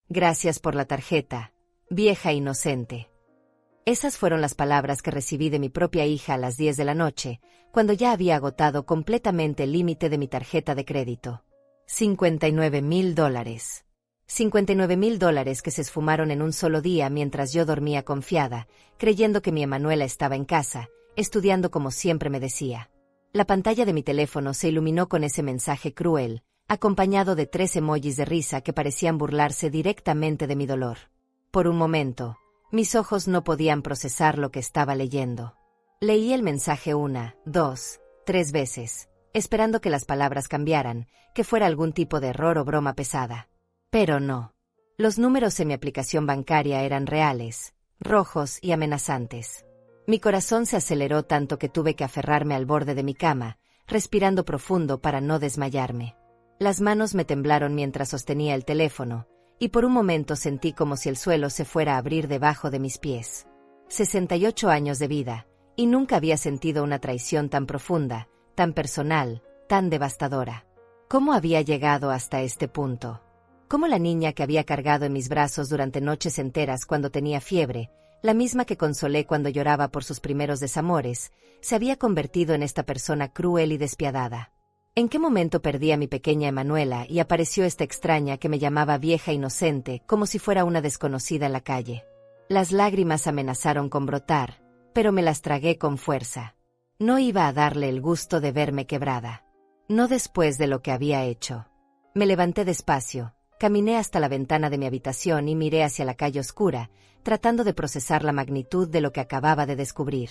Gracias por la tarjeta, vieja inocente. Esas fueron las palabras que recibí de mi propia hija a las 10 de la noche, cuando ya había agotado completamente el límite de mi tarjeta de crédito. $59,000. $59,000 que se esfumaron en un solo día mientras yo dormía confiada, creyendo que mi Emanuela estaba en casa, estudiando como siempre me decía. La pantalla de mi teléfono se iluminó con ese mensaje cruel, acompañado de 3 emojis de risa que parecían burlarse directamente de mi dolor. Por un momento, mis ojos no podían procesar lo que estaba leyendo. Leí el mensaje 1, 2, 3 veces, esperando que las palabras cambiaran, que fuera algún tipo de error o broma pesada. Pero no. Los números en mi aplicación bancaria eran reales, rojos y amenazantes. Mi corazón se aceleró tanto que tuve que aferrarme al borde de mi cama, respirando profundo para no desmayarme. Las manos me temblaron mientras sostenía el teléfono, y por un momento sentí como si el suelo se fuera a abrir debajo de mis pies. 68 años de vida, y nunca había sentido una traición tan profunda, tan personal, tan devastadora. ¿Cómo había llegado hasta este punto? ¿Cómo la niña que había cargado en mis brazos durante noches enteras cuando tenía fiebre, la misma que consolé cuando lloraba por sus primeros desamores, se había convertido en esta persona cruel y despiadada? ¿En qué momento perdí a mi pequeña Emanuela y apareció esta extraña que me llamaba vieja inocente como si fuera una desconocida en la calle? Las lágrimas amenazaron con brotar, pero me las tragué con fuerza. No iba a darle el gusto de verme quebrada. No después de lo que había hecho. Me levanté despacio, caminé hasta la ventana de mi habitación y miré hacia la calle oscura, tratando de procesar la magnitud de lo que acababa de descubrir.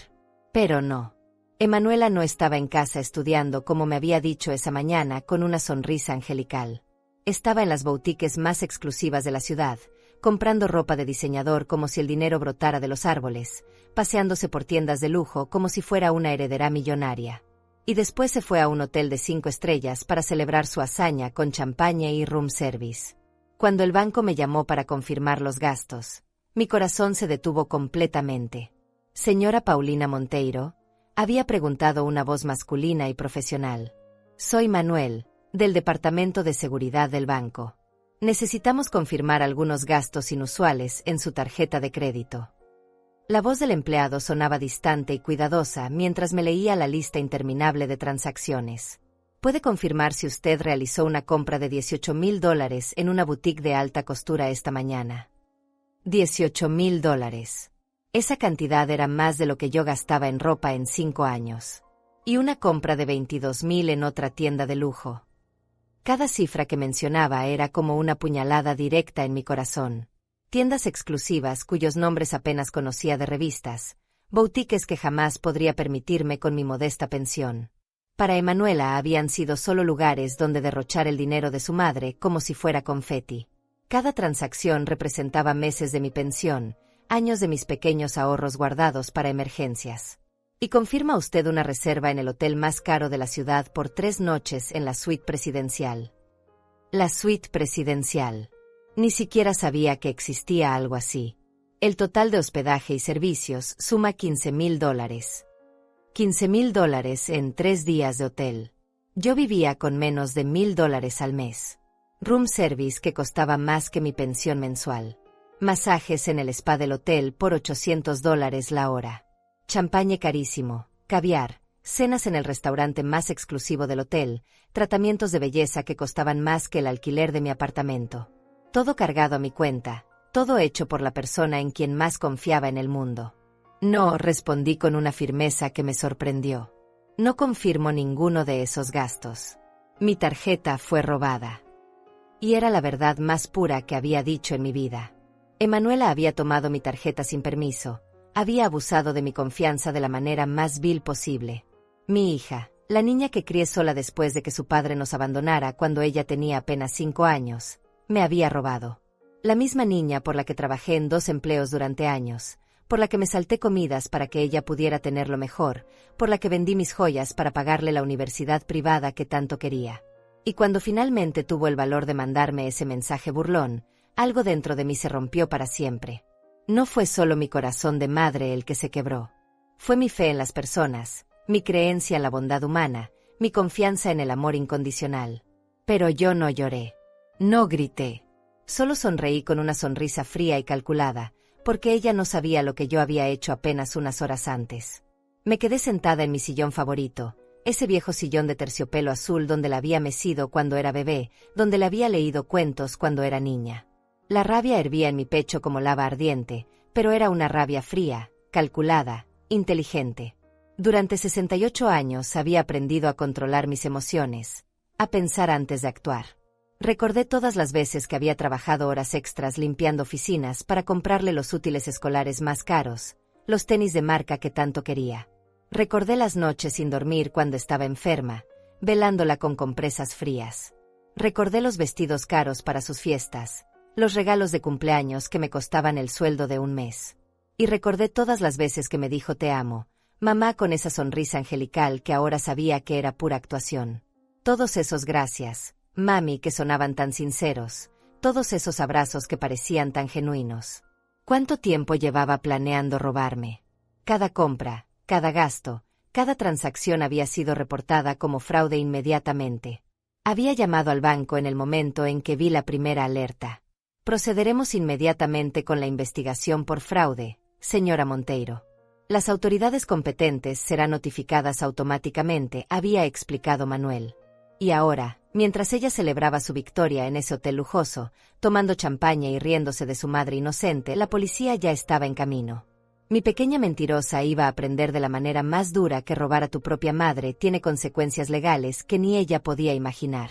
Pero no. Emanuela no estaba en casa estudiando como me había dicho esa mañana con una sonrisa angelical. Estaba en las boutiques más exclusivas de la ciudad, comprando ropa de diseñador como si el dinero brotara de los árboles, paseándose por tiendas de lujo como si fuera una heredera millonaria. Y después se fue a un hotel de 5 estrellas para celebrar su hazaña con champaña y room service. Cuando el banco me llamó para confirmar los gastos, mi corazón se detuvo completamente. Señora Paulina Monteiro, había preguntado una voz masculina y profesional. Soy Manuel, del Departamento de Seguridad del banco. Necesitamos confirmar algunos gastos inusuales en su tarjeta de crédito. La voz del empleado sonaba distante y cuidadosa mientras me leía la lista interminable de transacciones. ¿Puede confirmar si usted realizó una compra de $18,000 en una boutique de alta costura esta mañana? $18,000. Esa cantidad era más de lo que yo gastaba en ropa en 5 años. Y una compra de $22,000 en otra tienda de lujo. Cada cifra que mencionaba era como una puñalada directa en mi corazón. Tiendas exclusivas cuyos nombres apenas conocía de revistas, boutiques que jamás podría permitirme con mi modesta pensión. Para Emanuela habían sido solo lugares donde derrochar el dinero de su madre como si fuera confeti. Cada transacción representaba meses de mi pensión, años de mis pequeños ahorros guardados para emergencias. ¿Y confirma usted una reserva en el hotel más caro de la ciudad por 3 noches en la suite presidencial? La suite presidencial. Ni siquiera sabía que existía algo así. El total de hospedaje y servicios suma $15,000. $15,000 en 3 días de hotel. Yo vivía con menos de $1,000 al mes. Room service que costaba más que mi pensión mensual. Masajes en el spa del hotel por $800 la hora. Champaña carísimo, caviar, cenas en el restaurante más exclusivo del hotel, tratamientos de belleza que costaban más que el alquiler de mi apartamento. Todo cargado a mi cuenta, todo hecho por la persona en quien más confiaba en el mundo. No, respondí con una firmeza que me sorprendió. No confirmo ninguno de esos gastos. Mi tarjeta fue robada. Y era la verdad más pura que había dicho en mi vida. Emanuela había tomado mi tarjeta sin permiso, había abusado de mi confianza de la manera más vil posible. Mi hija, la niña que crié sola después de que su padre nos abandonara cuando ella tenía apenas 5 años, me había robado. La misma niña por la que trabajé en 2 empleos durante años, por la que me salté comidas para que ella pudiera tenerlo mejor, por la que vendí mis joyas para pagarle la universidad privada que tanto quería. Y cuando finalmente tuvo el valor de mandarme ese mensaje burlón, algo dentro de mí se rompió para siempre. No fue solo mi corazón de madre el que se quebró. Fue mi fe en las personas, mi creencia en la bondad humana, mi confianza en el amor incondicional. Pero yo no lloré. No grité. Solo sonreí con una sonrisa fría y calculada, porque ella no sabía lo que yo había hecho apenas unas horas antes. Me quedé sentada en mi sillón favorito, ese viejo sillón de terciopelo azul donde la había mecido cuando era bebé, donde le había leído cuentos cuando era niña. La rabia hervía en mi pecho como lava ardiente, pero era una rabia fría, calculada, inteligente. Durante 68 años había aprendido a controlar mis emociones, a pensar antes de actuar. Recordé todas las veces que había trabajado horas extras limpiando oficinas para comprarle los útiles escolares más caros, los tenis de marca que tanto quería. Recordé las noches sin dormir cuando estaba enferma, velándola con compresas frías. Recordé los vestidos caros para sus fiestas, los regalos de cumpleaños que me costaban el sueldo de un mes. Y recordé todas las veces que me dijo te amo, mamá, con esa sonrisa angelical que ahora sabía que era pura actuación. Todos esos gracias, mami, que sonaban tan sinceros, todos esos abrazos que parecían tan genuinos. ¿Cuánto tiempo llevaba planeando robarme? Cada compra, cada gasto, cada transacción había sido reportada como fraude inmediatamente. Había llamado al banco en el momento en que vi la primera alerta. Procederemos inmediatamente con la investigación por fraude, señora Monteiro. Las autoridades competentes serán notificadas automáticamente, había explicado Manuel. Y ahora, mientras ella celebraba su victoria en ese hotel lujoso, tomando champaña y riéndose de su madre inocente, la policía ya estaba en camino. Mi pequeña mentirosa iba a aprender de la manera más dura que robar a tu propia madre tiene consecuencias legales que ni ella podía imaginar.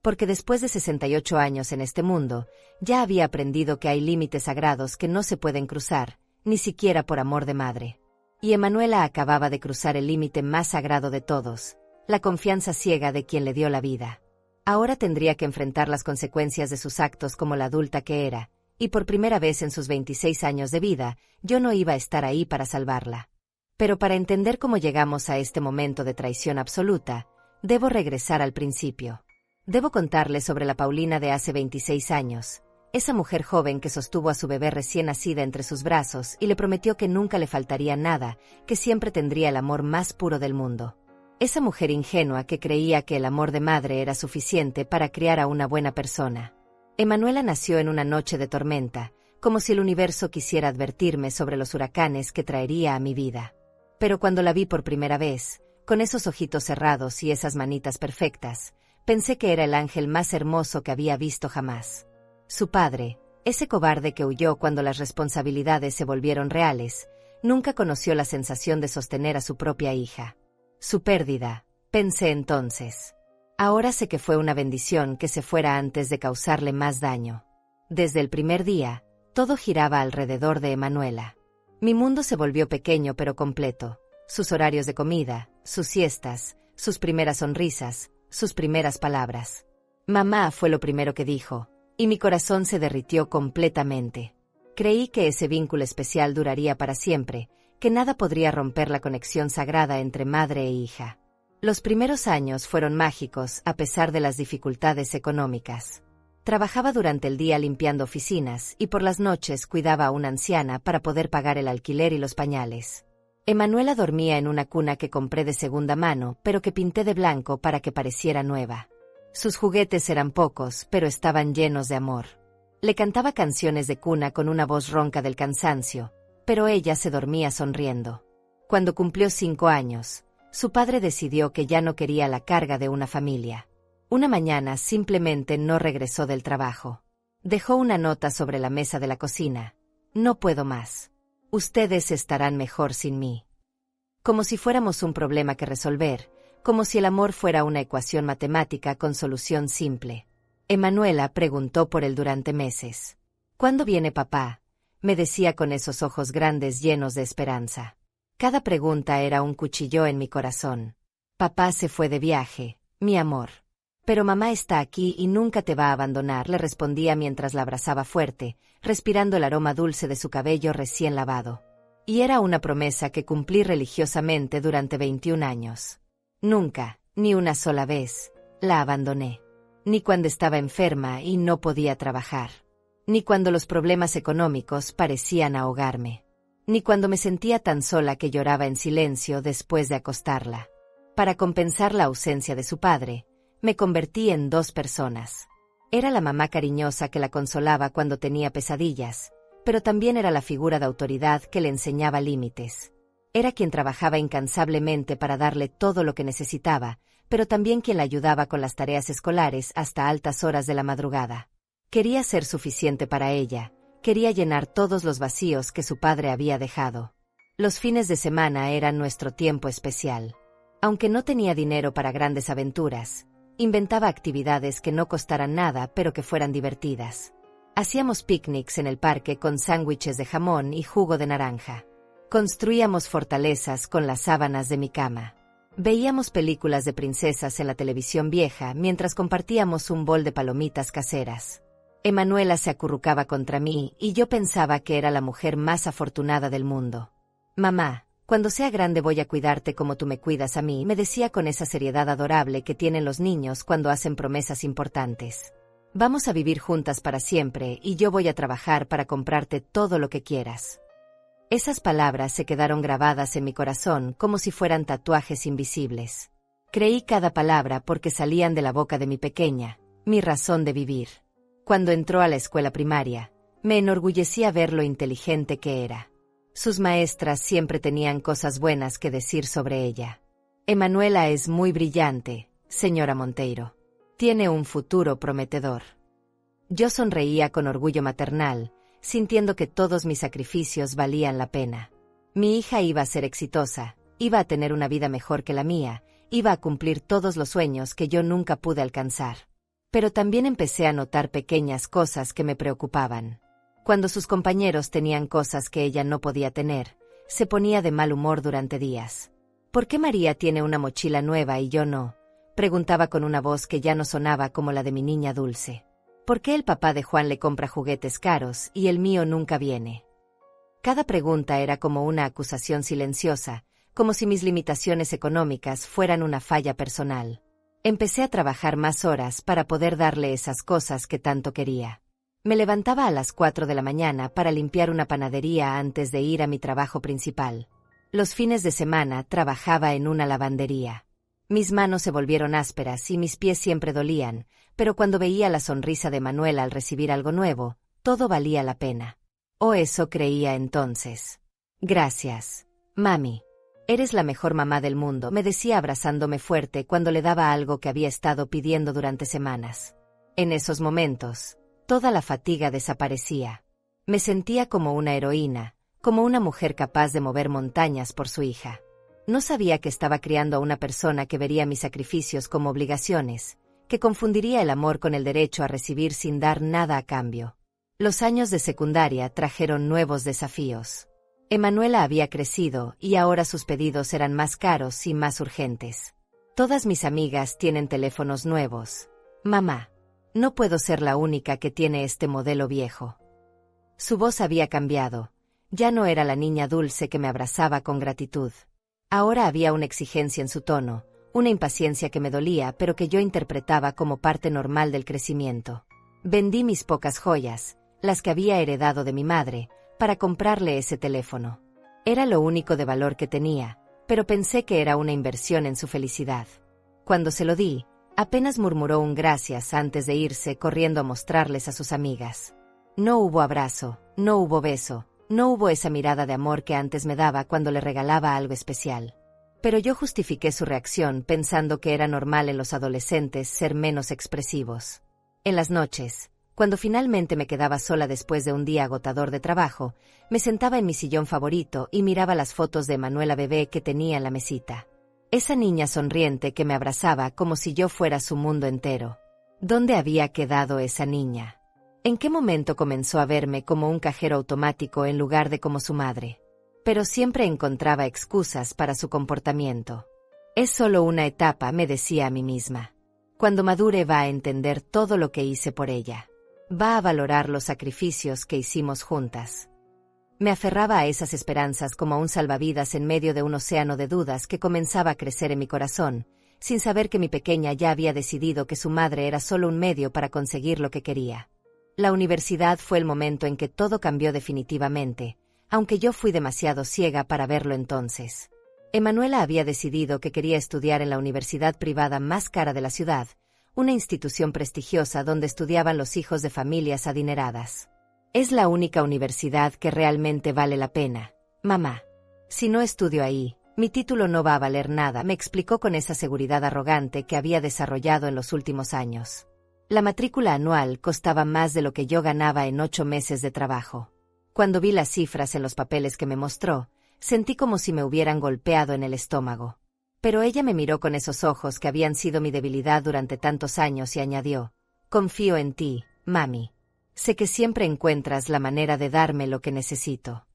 Porque después de 68 años en este mundo, ya había aprendido que hay límites sagrados que no se pueden cruzar, ni siquiera por amor de madre. Y Emanuela acababa de cruzar el límite más sagrado de todos, la confianza ciega de quien le dio la vida. Ahora tendría que enfrentar las consecuencias de sus actos como la adulta que era, y por primera vez en sus 26 años de vida, yo no iba a estar ahí para salvarla. Pero para entender cómo llegamos a este momento de traición absoluta, debo regresar al principio. Debo contarle sobre la Paulina de hace 26 años, esa mujer joven que sostuvo a su bebé recién nacida entre sus brazos y le prometió que nunca le faltaría nada, que siempre tendría el amor más puro del mundo. Esa mujer ingenua que creía que el amor de madre era suficiente para criar a una buena persona. Emanuela nació en una noche de tormenta, como si el universo quisiera advertirme sobre los huracanes que traería a mi vida. Pero cuando la vi por primera vez, con esos ojitos cerrados y esas manitas perfectas, pensé que era el ángel más hermoso que había visto jamás. Su padre, ese cobarde que huyó cuando las responsabilidades se volvieron reales, nunca conoció la sensación de sostener a su propia hija. Su pérdida, pensé entonces. Ahora sé que fue una bendición que se fuera antes de causarle más daño. Desde el primer día, todo giraba alrededor de Emanuela. Mi mundo se volvió pequeño pero completo. Sus horarios de comida, sus siestas, sus primeras sonrisas, sus primeras palabras. Mamá fue lo primero que dijo, y mi corazón se derritió completamente. Creí que ese vínculo especial duraría para siempre, que nada podría romper la conexión sagrada entre madre e hija. Los primeros años fueron mágicos a pesar de las dificultades económicas. Trabajaba durante el día limpiando oficinas y por las noches cuidaba a una anciana para poder pagar el alquiler y los pañales. Emanuela dormía en una cuna que compré de segunda mano, pero que pinté de blanco para que pareciera nueva. Sus juguetes eran pocos, pero estaban llenos de amor. Le cantaba canciones de cuna con una voz ronca del cansancio, pero ella se dormía sonriendo. Cuando cumplió 5 años, su padre decidió que ya no quería la carga de una familia. Una mañana simplemente no regresó del trabajo. Dejó una nota sobre la mesa de la cocina. No puedo más. Ustedes estarán mejor sin mí. Como si fuéramos un problema que resolver, como si el amor fuera una ecuación matemática con solución simple. Emanuela preguntó por él durante meses. ¿Cuándo viene papá?, me decía con esos ojos grandes llenos de esperanza. Cada pregunta era un cuchillo en mi corazón. Papá se fue de viaje, mi amor. Pero mamá está aquí y nunca te va a abandonar, le respondía mientras la abrazaba fuerte, respirando el aroma dulce de su cabello recién lavado. Y era una promesa que cumplí religiosamente durante 21 años. Nunca, ni una sola vez, la abandoné. Ni cuando estaba enferma y no podía trabajar. Ni cuando los problemas económicos parecían ahogarme. Ni cuando me sentía tan sola que lloraba en silencio después de acostarla. Para compensar la ausencia de su padre, me convertí en 2 personas. Era la mamá cariñosa que la consolaba cuando tenía pesadillas, pero también era la figura de autoridad que le enseñaba límites. Era quien trabajaba incansablemente para darle todo lo que necesitaba, pero también quien la ayudaba con las tareas escolares hasta altas horas de la madrugada. Quería ser suficiente para ella, quería llenar todos los vacíos que su padre había dejado. Los fines de semana eran nuestro tiempo especial. Aunque no tenía dinero para grandes aventuras, inventaba actividades que no costaran nada pero que fueran divertidas. Hacíamos picnics en el parque con sándwiches de jamón y jugo de naranja. Construíamos fortalezas con las sábanas de mi cama. Veíamos películas de princesas en la televisión vieja mientras compartíamos un bol de palomitas caseras. Emanuela se acurrucaba contra mí y yo pensaba que era la mujer más afortunada del mundo. «Mamá, cuando sea grande voy a cuidarte como tú me cuidas a mí», me decía con esa seriedad adorable que tienen los niños cuando hacen promesas importantes. «Vamos a vivir juntas para siempre y yo voy a trabajar para comprarte todo lo que quieras». Esas palabras se quedaron grabadas en mi corazón como si fueran tatuajes invisibles. Creí cada palabra porque salían de la boca de mi pequeña, mi razón de vivir. Cuando entró a la escuela primaria, me enorgullecía ver lo inteligente que era. Sus maestras siempre tenían cosas buenas que decir sobre ella. «Emanuela es muy brillante, señora Monteiro. Tiene un futuro prometedor». Yo sonreía con orgullo maternal, sintiendo que todos mis sacrificios valían la pena. Mi hija iba a ser exitosa, iba a tener una vida mejor que la mía, iba a cumplir todos los sueños que yo nunca pude alcanzar. Pero también empecé a notar pequeñas cosas que me preocupaban. Cuando sus compañeros tenían cosas que ella no podía tener, se ponía de mal humor durante días. «¿Por qué María tiene una mochila nueva y yo no?», preguntaba con una voz que ya no sonaba como la de mi niña dulce. «¿Por qué el papá de Juan le compra juguetes caros y el mío nunca viene?». Cada pregunta era como una acusación silenciosa, como si mis limitaciones económicas fueran una falla personal. Empecé a trabajar más horas para poder darle esas cosas que tanto quería. Me levantaba a las 4 de la mañana para limpiar una panadería antes de ir a mi trabajo principal. Los fines de semana trabajaba en una lavandería. Mis manos se volvieron ásperas y mis pies siempre dolían, pero cuando veía la sonrisa de Manuela al recibir algo nuevo, todo valía la pena. O eso creía entonces. «Gracias, mami. Eres la mejor mamá del mundo», me decía abrazándome fuerte cuando le daba algo que había estado pidiendo durante semanas. En esos momentos, toda la fatiga desaparecía. Me sentía como una heroína, como una mujer capaz de mover montañas por su hija. No sabía que estaba criando a una persona que vería mis sacrificios como obligaciones, que confundiría el amor con el derecho a recibir sin dar nada a cambio. Los años de secundaria trajeron nuevos desafíos. Emanuela había crecido y ahora sus pedidos eran más caros y más urgentes. «Todas mis amigas tienen teléfonos nuevos. Mamá, no puedo ser la única que tiene este modelo viejo». Su voz había cambiado. Ya no era la niña dulce que me abrazaba con gratitud. Ahora había una exigencia en su tono, una impaciencia que me dolía pero que yo interpretaba como parte normal del crecimiento. Vendí mis pocas joyas, las que había heredado de mi madre, para comprarle ese teléfono. Era lo único de valor que tenía, pero pensé que era una inversión en su felicidad. Cuando se lo di, apenas murmuró un gracias antes de irse corriendo a mostrarles a sus amigas. No hubo abrazo, no hubo beso, no hubo esa mirada de amor que antes me daba cuando le regalaba algo especial. Pero yo justifiqué su reacción pensando que era normal en los adolescentes ser menos expresivos. En las noches, cuando finalmente me quedaba sola después de un día agotador de trabajo, me sentaba en mi sillón favorito y miraba las fotos de Emanuela bebé que tenía en la mesita. Esa niña sonriente que me abrazaba como si yo fuera su mundo entero. ¿Dónde había quedado esa niña? ¿En qué momento comenzó a verme como un cajero automático en lugar de como su madre? Pero siempre encontraba excusas para su comportamiento. «Es solo una etapa», me decía a mí misma. «Cuando madure va a entender todo lo que hice por ella. Va a valorar los sacrificios que hicimos juntas». Me aferraba a esas esperanzas como a un salvavidas en medio de un océano de dudas que comenzaba a crecer en mi corazón, sin saber que mi pequeña ya había decidido que su madre era solo un medio para conseguir lo que quería. La universidad fue el momento en que todo cambió definitivamente, aunque yo fui demasiado ciega para verlo entonces. Emanuela había decidido que quería estudiar en la universidad privada más cara de la ciudad, una institución prestigiosa donde estudiaban los hijos de familias adineradas. Es la única universidad que realmente vale la pena, mamá. Si no estudio ahí, mi título no va a valer nada, me explicó con esa seguridad arrogante que había desarrollado en los últimos años. La matrícula anual costaba más de lo que yo ganaba en 8 meses de trabajo. Cuando vi las cifras en los papeles que me mostró, sentí como si me hubieran golpeado en el estómago. Pero ella me miró con esos ojos que habían sido mi debilidad durante tantos años y añadió: confío en ti, mami. Sé que siempre encuentras la manera de darme lo que necesito.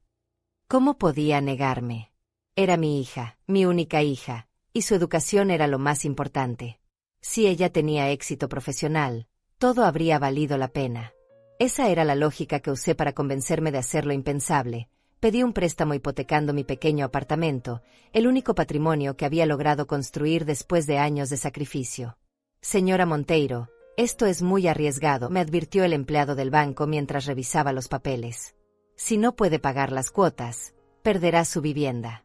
¿Cómo podía negarme? Era mi hija, mi única hija, y su educación era lo más importante. Si ella tenía éxito profesional, todo habría valido la pena. Esa era la lógica que usé para convencerme de hacer lo impensable. Pedí un préstamo hipotecando mi pequeño apartamento, el único patrimonio que había logrado construir después de años de sacrificio. Señora Monteiro, esto es muy arriesgado, me advirtió el empleado del banco mientras revisaba los papeles. Si no puede pagar las cuotas, perderá su vivienda.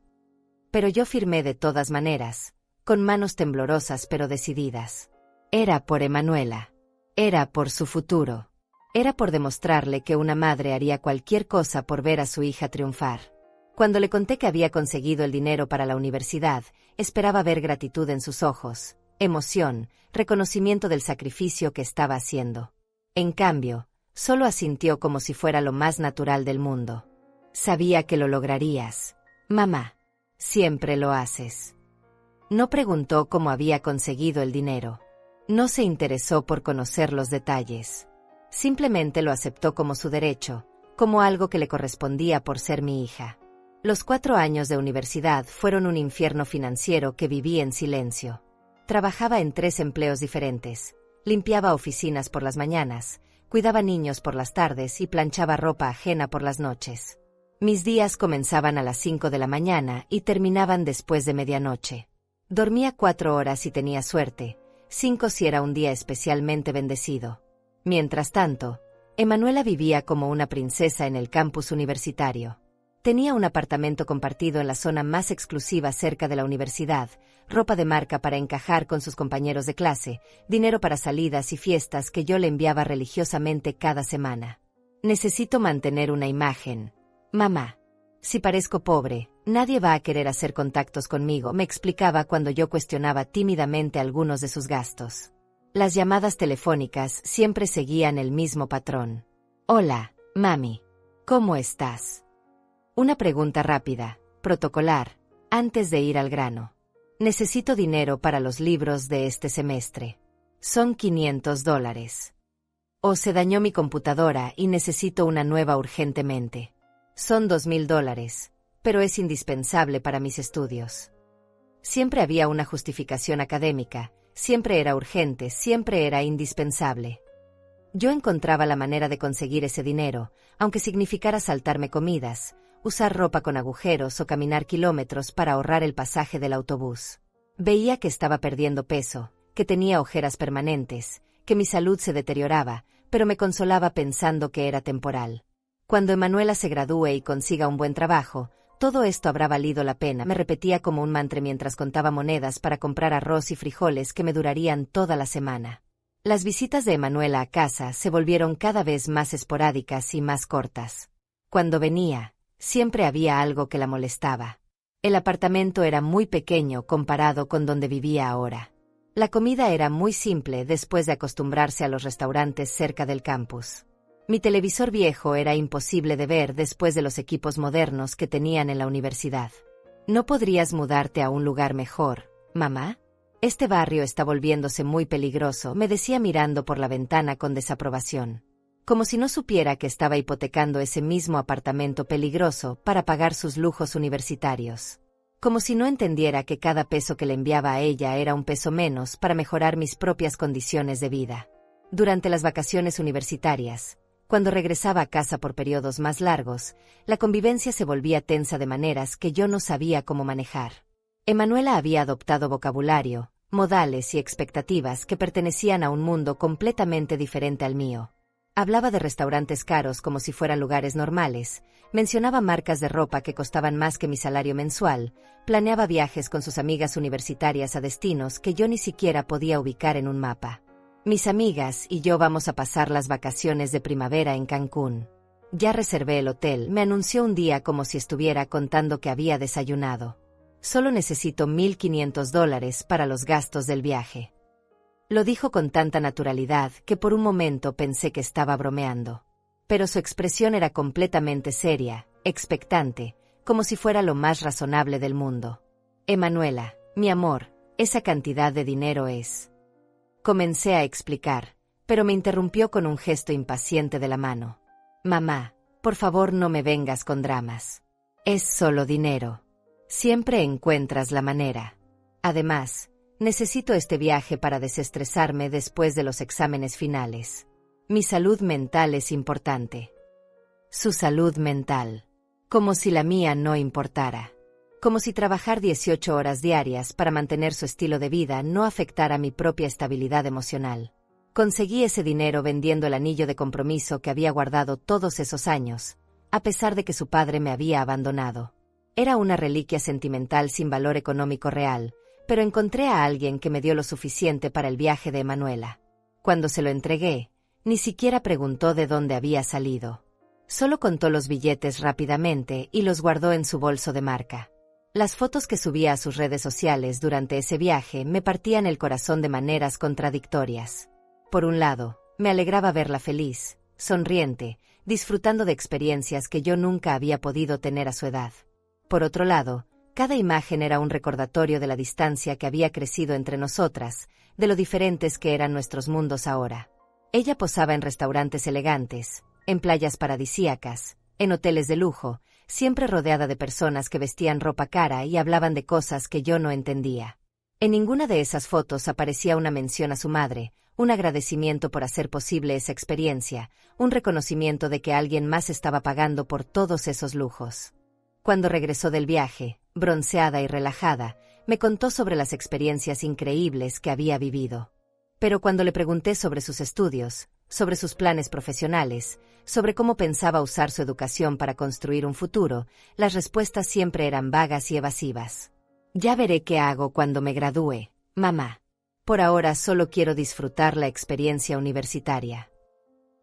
Pero yo firmé de todas maneras, con manos temblorosas pero decididas. Era por Emanuela. Era por su futuro. Era por demostrarle que una madre haría cualquier cosa por ver a su hija triunfar. Cuando le conté que había conseguido el dinero para la universidad, esperaba ver gratitud en sus ojos, emoción, reconocimiento del sacrificio que estaba haciendo. En cambio, solo asintió como si fuera lo más natural del mundo. Sabía que lo lograrías, mamá. Siempre lo haces. No preguntó cómo había conseguido el dinero. No se interesó por conocer los detalles. Simplemente lo aceptó como su derecho, como algo que le correspondía por ser mi hija. Los 4 años de universidad fueron un infierno financiero que viví en silencio. Trabajaba en 3 empleos diferentes, limpiaba oficinas por las mañanas, cuidaba niños por las tardes y planchaba ropa ajena por las noches. Mis días comenzaban a las 5 de la mañana y terminaban después de medianoche. Dormía 4 horas si tenía suerte, 5 si era un día especialmente bendecido. Mientras tanto, Emanuela vivía como una princesa en el campus universitario. Tenía un apartamento compartido en la zona más exclusiva cerca de la universidad, ropa de marca para encajar con sus compañeros de clase, dinero para salidas y fiestas que yo le enviaba religiosamente cada semana. Necesito mantener una imagen, mamá. Si parezco pobre, nadie va a querer hacer contactos conmigo, me explicaba cuando yo cuestionaba tímidamente algunos de sus gastos. Las llamadas telefónicas siempre seguían el mismo patrón. Hola, mami. ¿Cómo estás? Una pregunta rápida, protocolar, antes de ir al grano. Necesito dinero para los libros de este semestre. Son $500. O se dañó mi computadora y necesito una nueva urgentemente. Son $2,000, pero es indispensable para mis estudios. Siempre había una justificación académica, siempre era urgente, siempre era indispensable. Yo encontraba la manera de conseguir ese dinero, aunque significara saltarme comidas, usar ropa con agujeros o caminar kilómetros para ahorrar el pasaje del autobús. Veía que estaba perdiendo peso, que tenía ojeras permanentes, que mi salud se deterioraba, pero me consolaba pensando que era temporal. Cuando Emanuela se gradúe y consiga un buen trabajo, todo esto habrá valido la pena, me repetía como un mantra mientras contaba monedas para comprar arroz y frijoles que me durarían toda la semana. Las visitas de Emanuela a casa se volvieron cada vez más esporádicas y más cortas. Cuando venía, siempre había algo que la molestaba. El apartamento era muy pequeño comparado con donde vivía ahora. La comida era muy simple después de acostumbrarse a los restaurantes cerca del campus. Mi televisor viejo era imposible de ver después de los equipos modernos que tenían en la universidad. ¿No podrías mudarte a un lugar mejor, mamá? Este barrio está volviéndose muy peligroso, me decía mirando por la ventana con desaprobación. Como si no supiera que estaba hipotecando ese mismo apartamento peligroso para pagar sus lujos universitarios. Como si no entendiera que cada peso que le enviaba a ella era un peso menos para mejorar mis propias condiciones de vida. Durante las vacaciones universitarias, cuando regresaba a casa por periodos más largos, la convivencia se volvía tensa de maneras que yo no sabía cómo manejar. Emanuela había adoptado vocabulario, modales y expectativas que pertenecían a un mundo completamente diferente al mío. Hablaba de restaurantes caros como si fueran lugares normales, mencionaba marcas de ropa que costaban más que mi salario mensual, planeaba viajes con sus amigas universitarias a destinos que yo ni siquiera podía ubicar en un mapa. Mis amigas y yo vamos a pasar las vacaciones de primavera en Cancún. Ya reservé el hotel, me anunció un día como si estuviera contando que había desayunado. Solo necesito $1,500 para los gastos del viaje. Lo dijo con tanta naturalidad que por un momento pensé que estaba bromeando. Pero su expresión era completamente seria, expectante, como si fuera lo más razonable del mundo. Emanuela, mi amor, esa cantidad de dinero es... Comencé a explicar, pero me interrumpió con un gesto impaciente de la mano. Mamá, por favor no me vengas con dramas. Es solo dinero. Siempre encuentras la manera. Además, necesito este viaje para desestresarme después de los exámenes finales. Mi salud mental es importante. Su salud mental. Como si la mía no importara. Como si trabajar 18 horas diarias para mantener su estilo de vida no afectara mi propia estabilidad emocional. Conseguí ese dinero vendiendo el anillo de compromiso que había guardado todos esos años, a pesar de que su padre me había abandonado. Era una reliquia sentimental sin valor económico real, pero encontré a alguien que me dio lo suficiente para el viaje de Emanuela. Cuando se lo entregué, ni siquiera preguntó de dónde había salido. Solo contó los billetes rápidamente y los guardó en su bolso de marca. Las fotos que subía a sus redes sociales durante ese viaje me partían el corazón de maneras contradictorias. Por un lado, me alegraba verla feliz, sonriente, disfrutando de experiencias que yo nunca había podido tener a su edad. Por otro lado, cada imagen era un recordatorio de la distancia que había crecido entre nosotras, de lo diferentes que eran nuestros mundos ahora. Ella posaba en restaurantes elegantes, en playas paradisíacas, en hoteles de lujo, siempre rodeada de personas que vestían ropa cara y hablaban de cosas que yo no entendía. En ninguna de esas fotos aparecía una mención a su madre, un agradecimiento por hacer posible esa experiencia, un reconocimiento de que alguien más estaba pagando por todos esos lujos. Cuando regresó del viaje, bronceada y relajada, me contó sobre las experiencias increíbles que había vivido. Pero cuando le pregunté sobre sus estudios, sobre sus planes profesionales, sobre cómo pensaba usar su educación para construir un futuro, las respuestas siempre eran vagas y evasivas. Ya veré qué hago cuando me gradúe, mamá. Por ahora solo quiero disfrutar la experiencia universitaria.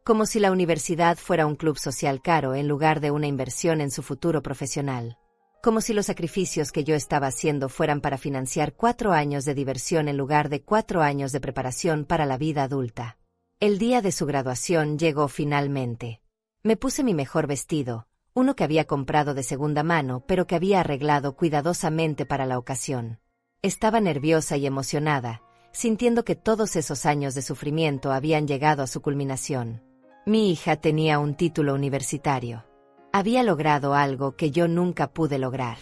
Como si la universidad fuera un club social caro en lugar de una inversión en su futuro profesional. Como si los sacrificios que yo estaba haciendo fueran para financiar 4 años de diversión en lugar de 4 años de preparación para la vida adulta. El día de su graduación llegó finalmente. Me puse mi mejor vestido, uno que había comprado de segunda mano pero que había arreglado cuidadosamente para la ocasión. Estaba nerviosa y emocionada, sintiendo que todos esos años de sufrimiento habían llegado a su culminación. Mi hija tenía un título universitario. Había logrado algo que yo nunca pude lograr.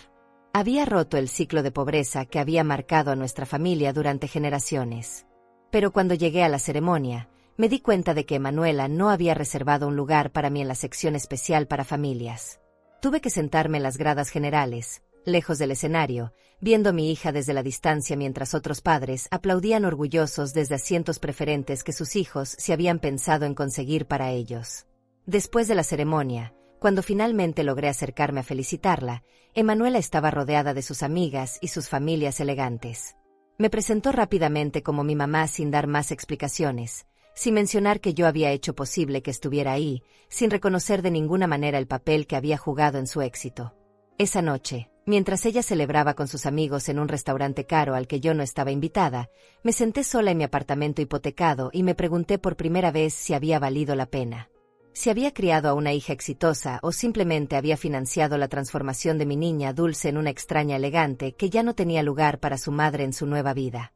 Había roto el ciclo de pobreza que había marcado a nuestra familia durante generaciones. Pero cuando llegué a la ceremonia, me di cuenta de que Emanuela no había reservado un lugar para mí en la sección especial para familias. Tuve que sentarme en las gradas generales, lejos del escenario, viendo a mi hija desde la distancia mientras otros padres aplaudían orgullosos desde asientos preferentes que sus hijos se habían pensado en conseguir para ellos. Después de la ceremonia, cuando finalmente logré acercarme a felicitarla, Emanuela estaba rodeada de sus amigas y sus familias elegantes. Me presentó rápidamente como mi mamá sin dar más explicaciones, sin mencionar que yo había hecho posible que estuviera ahí, sin reconocer de ninguna manera el papel que había jugado en su éxito. Esa noche, mientras ella celebraba con sus amigos en un restaurante caro al que yo no estaba invitada, me senté sola en mi apartamento hipotecado y me pregunté por primera vez si había valido la pena. Si había criado a una hija exitosa o simplemente había financiado la transformación de mi niña dulce en una extraña elegante que ya no tenía lugar para su madre en su nueva vida.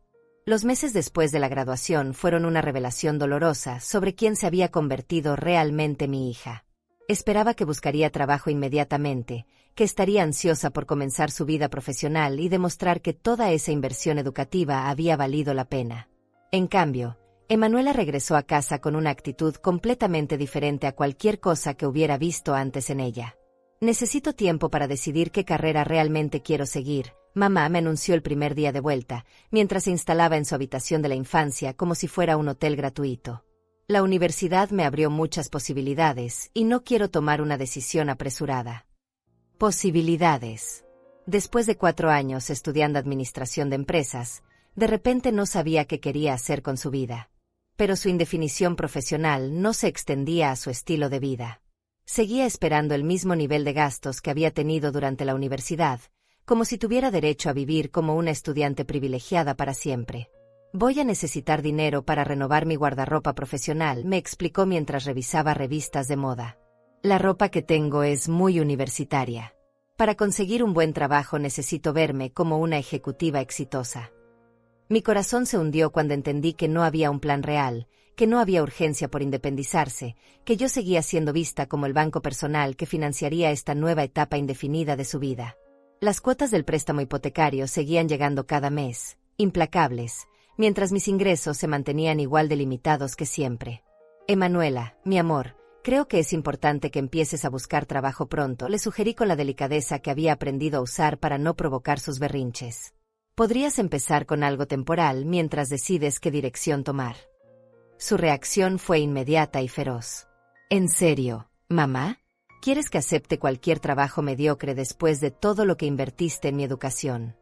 Los meses después de la graduación fueron una revelación dolorosa sobre quién se había convertido realmente mi hija. Esperaba que buscaría trabajo inmediatamente, que estaría ansiosa por comenzar su vida profesional y demostrar que toda esa inversión educativa había valido la pena. En cambio, Emanuela regresó a casa con una actitud completamente diferente a cualquier cosa que hubiera visto antes en ella. Necesito tiempo para decidir qué carrera realmente quiero seguir, mamá me anunció el primer día de vuelta, mientras se instalaba en su habitación de la infancia como si fuera un hotel gratuito. La universidad me abrió muchas posibilidades y no quiero tomar una decisión apresurada. Posibilidades. Después de 4 años estudiando administración de empresas, de repente no sabía qué quería hacer con su vida. pero su indefinición profesional no se extendía a su estilo de vida. Seguía esperando el mismo nivel de gastos que había tenido durante la universidad, como si tuviera derecho a vivir como una estudiante privilegiada para siempre. Voy a necesitar dinero para renovar mi guardarropa profesional, me explicó mientras revisaba revistas de moda. La ropa que tengo es muy universitaria. Para conseguir un buen trabajo necesito verme como una ejecutiva exitosa. Mi corazón se hundió cuando entendí que no había un plan real, que no había urgencia por independizarse, que yo seguía siendo vista como el banco personal que financiaría esta nueva etapa indefinida de su vida. Las cuotas del préstamo hipotecario seguían llegando cada mes, implacables, mientras mis ingresos se mantenían igual de limitados que siempre. Emanuela, mi amor, creo que es importante que empieces a buscar trabajo pronto, le sugerí con la delicadeza que había aprendido a usar para no provocar sus berrinches. Podrías empezar con algo temporal mientras decides qué dirección tomar. Su reacción fue inmediata y feroz. ¿En serio, mamá? ¿Quieres que acepte cualquier trabajo mediocre después de todo lo que invertiste en mi educación?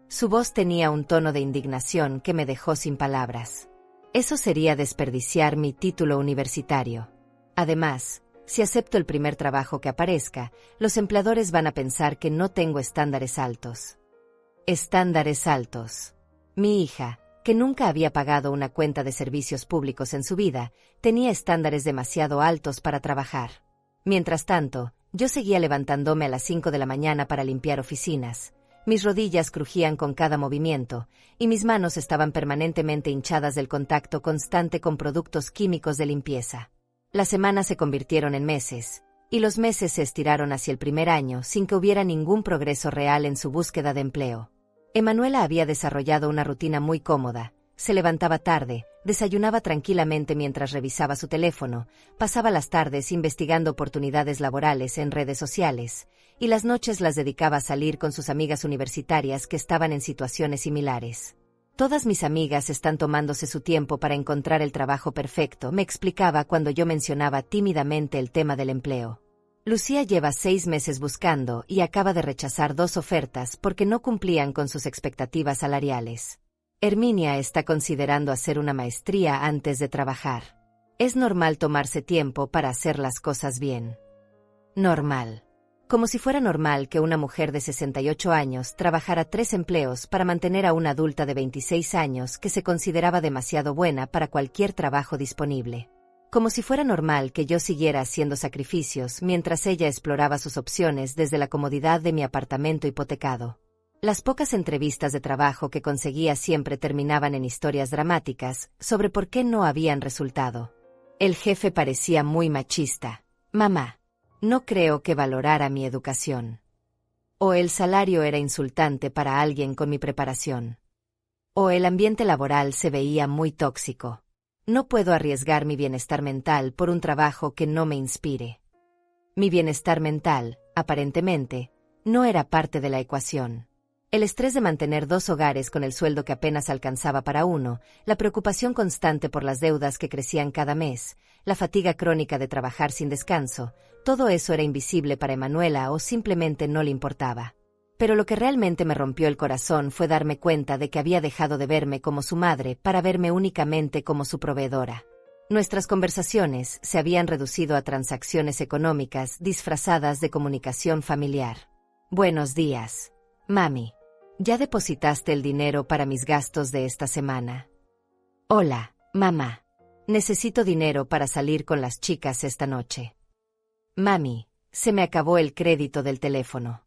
Su voz tenía un tono de indignación que me dejó sin palabras. Eso sería desperdiciar mi título universitario. Además, si acepto el primer trabajo que aparezca, los empleadores van a pensar que no tengo estándares altos. Estándares altos. Mi hija, que nunca había pagado una cuenta de servicios públicos en su vida, tenía estándares demasiado altos para trabajar. Mientras tanto, yo seguía levantándome a las 5 de la mañana para limpiar oficinas. Mis rodillas crujían con cada movimiento, y mis manos estaban permanentemente hinchadas del contacto constante con productos químicos de limpieza. Las semanas se convirtieron en meses, y los meses se estiraron hacia el primer año sin que hubiera ningún progreso real en su búsqueda de empleo. Emanuela había desarrollado una rutina muy cómoda. Se levantaba tarde, desayunaba tranquilamente mientras revisaba su teléfono, pasaba las tardes investigando oportunidades laborales en redes sociales, y las noches las dedicaba a salir con sus amigas universitarias que estaban en situaciones similares. Todas mis amigas están tomándose su tiempo para encontrar el trabajo perfecto, me explicaba cuando yo mencionaba tímidamente el tema del empleo. Lucía lleva 6 meses buscando y acaba de rechazar 2 ofertas porque no cumplían con sus expectativas salariales. Herminia está considerando hacer una maestría antes de trabajar. Es normal tomarse tiempo para hacer las cosas bien. Normal. Como si fuera normal que una mujer de 68 años trabajara 3 empleos para mantener a una adulta de 26 años que se consideraba demasiado buena para cualquier trabajo disponible. Como si fuera normal que yo siguiera haciendo sacrificios mientras ella exploraba sus opciones desde la comodidad de mi apartamento hipotecado. Las pocas entrevistas de trabajo que conseguía siempre terminaban en historias dramáticas sobre por qué no habían resultado. El jefe parecía muy machista. Mamá, no creo que valorara mi educación. O el salario era insultante para alguien con mi preparación. O el ambiente laboral se veía muy tóxico. No puedo arriesgar mi bienestar mental por un trabajo que no me inspire. Mi bienestar mental, aparentemente, no era parte de la ecuación. El estrés de mantener 2 hogares con el sueldo que apenas alcanzaba para uno, la preocupación constante por las deudas que crecían cada mes, la fatiga crónica de trabajar sin descanso, todo eso era invisible para Emanuela o simplemente no le importaba. Pero lo que realmente me rompió el corazón fue darme cuenta de que había dejado de verme como su madre para verme únicamente como su proveedora. Nuestras conversaciones se habían reducido a transacciones económicas disfrazadas de comunicación familiar. Buenos días, mami. ¿Ya depositaste el dinero para mis gastos de esta semana? Hola, mamá. Necesito dinero para salir con las chicas esta noche. Mami, se me acabó el crédito del teléfono.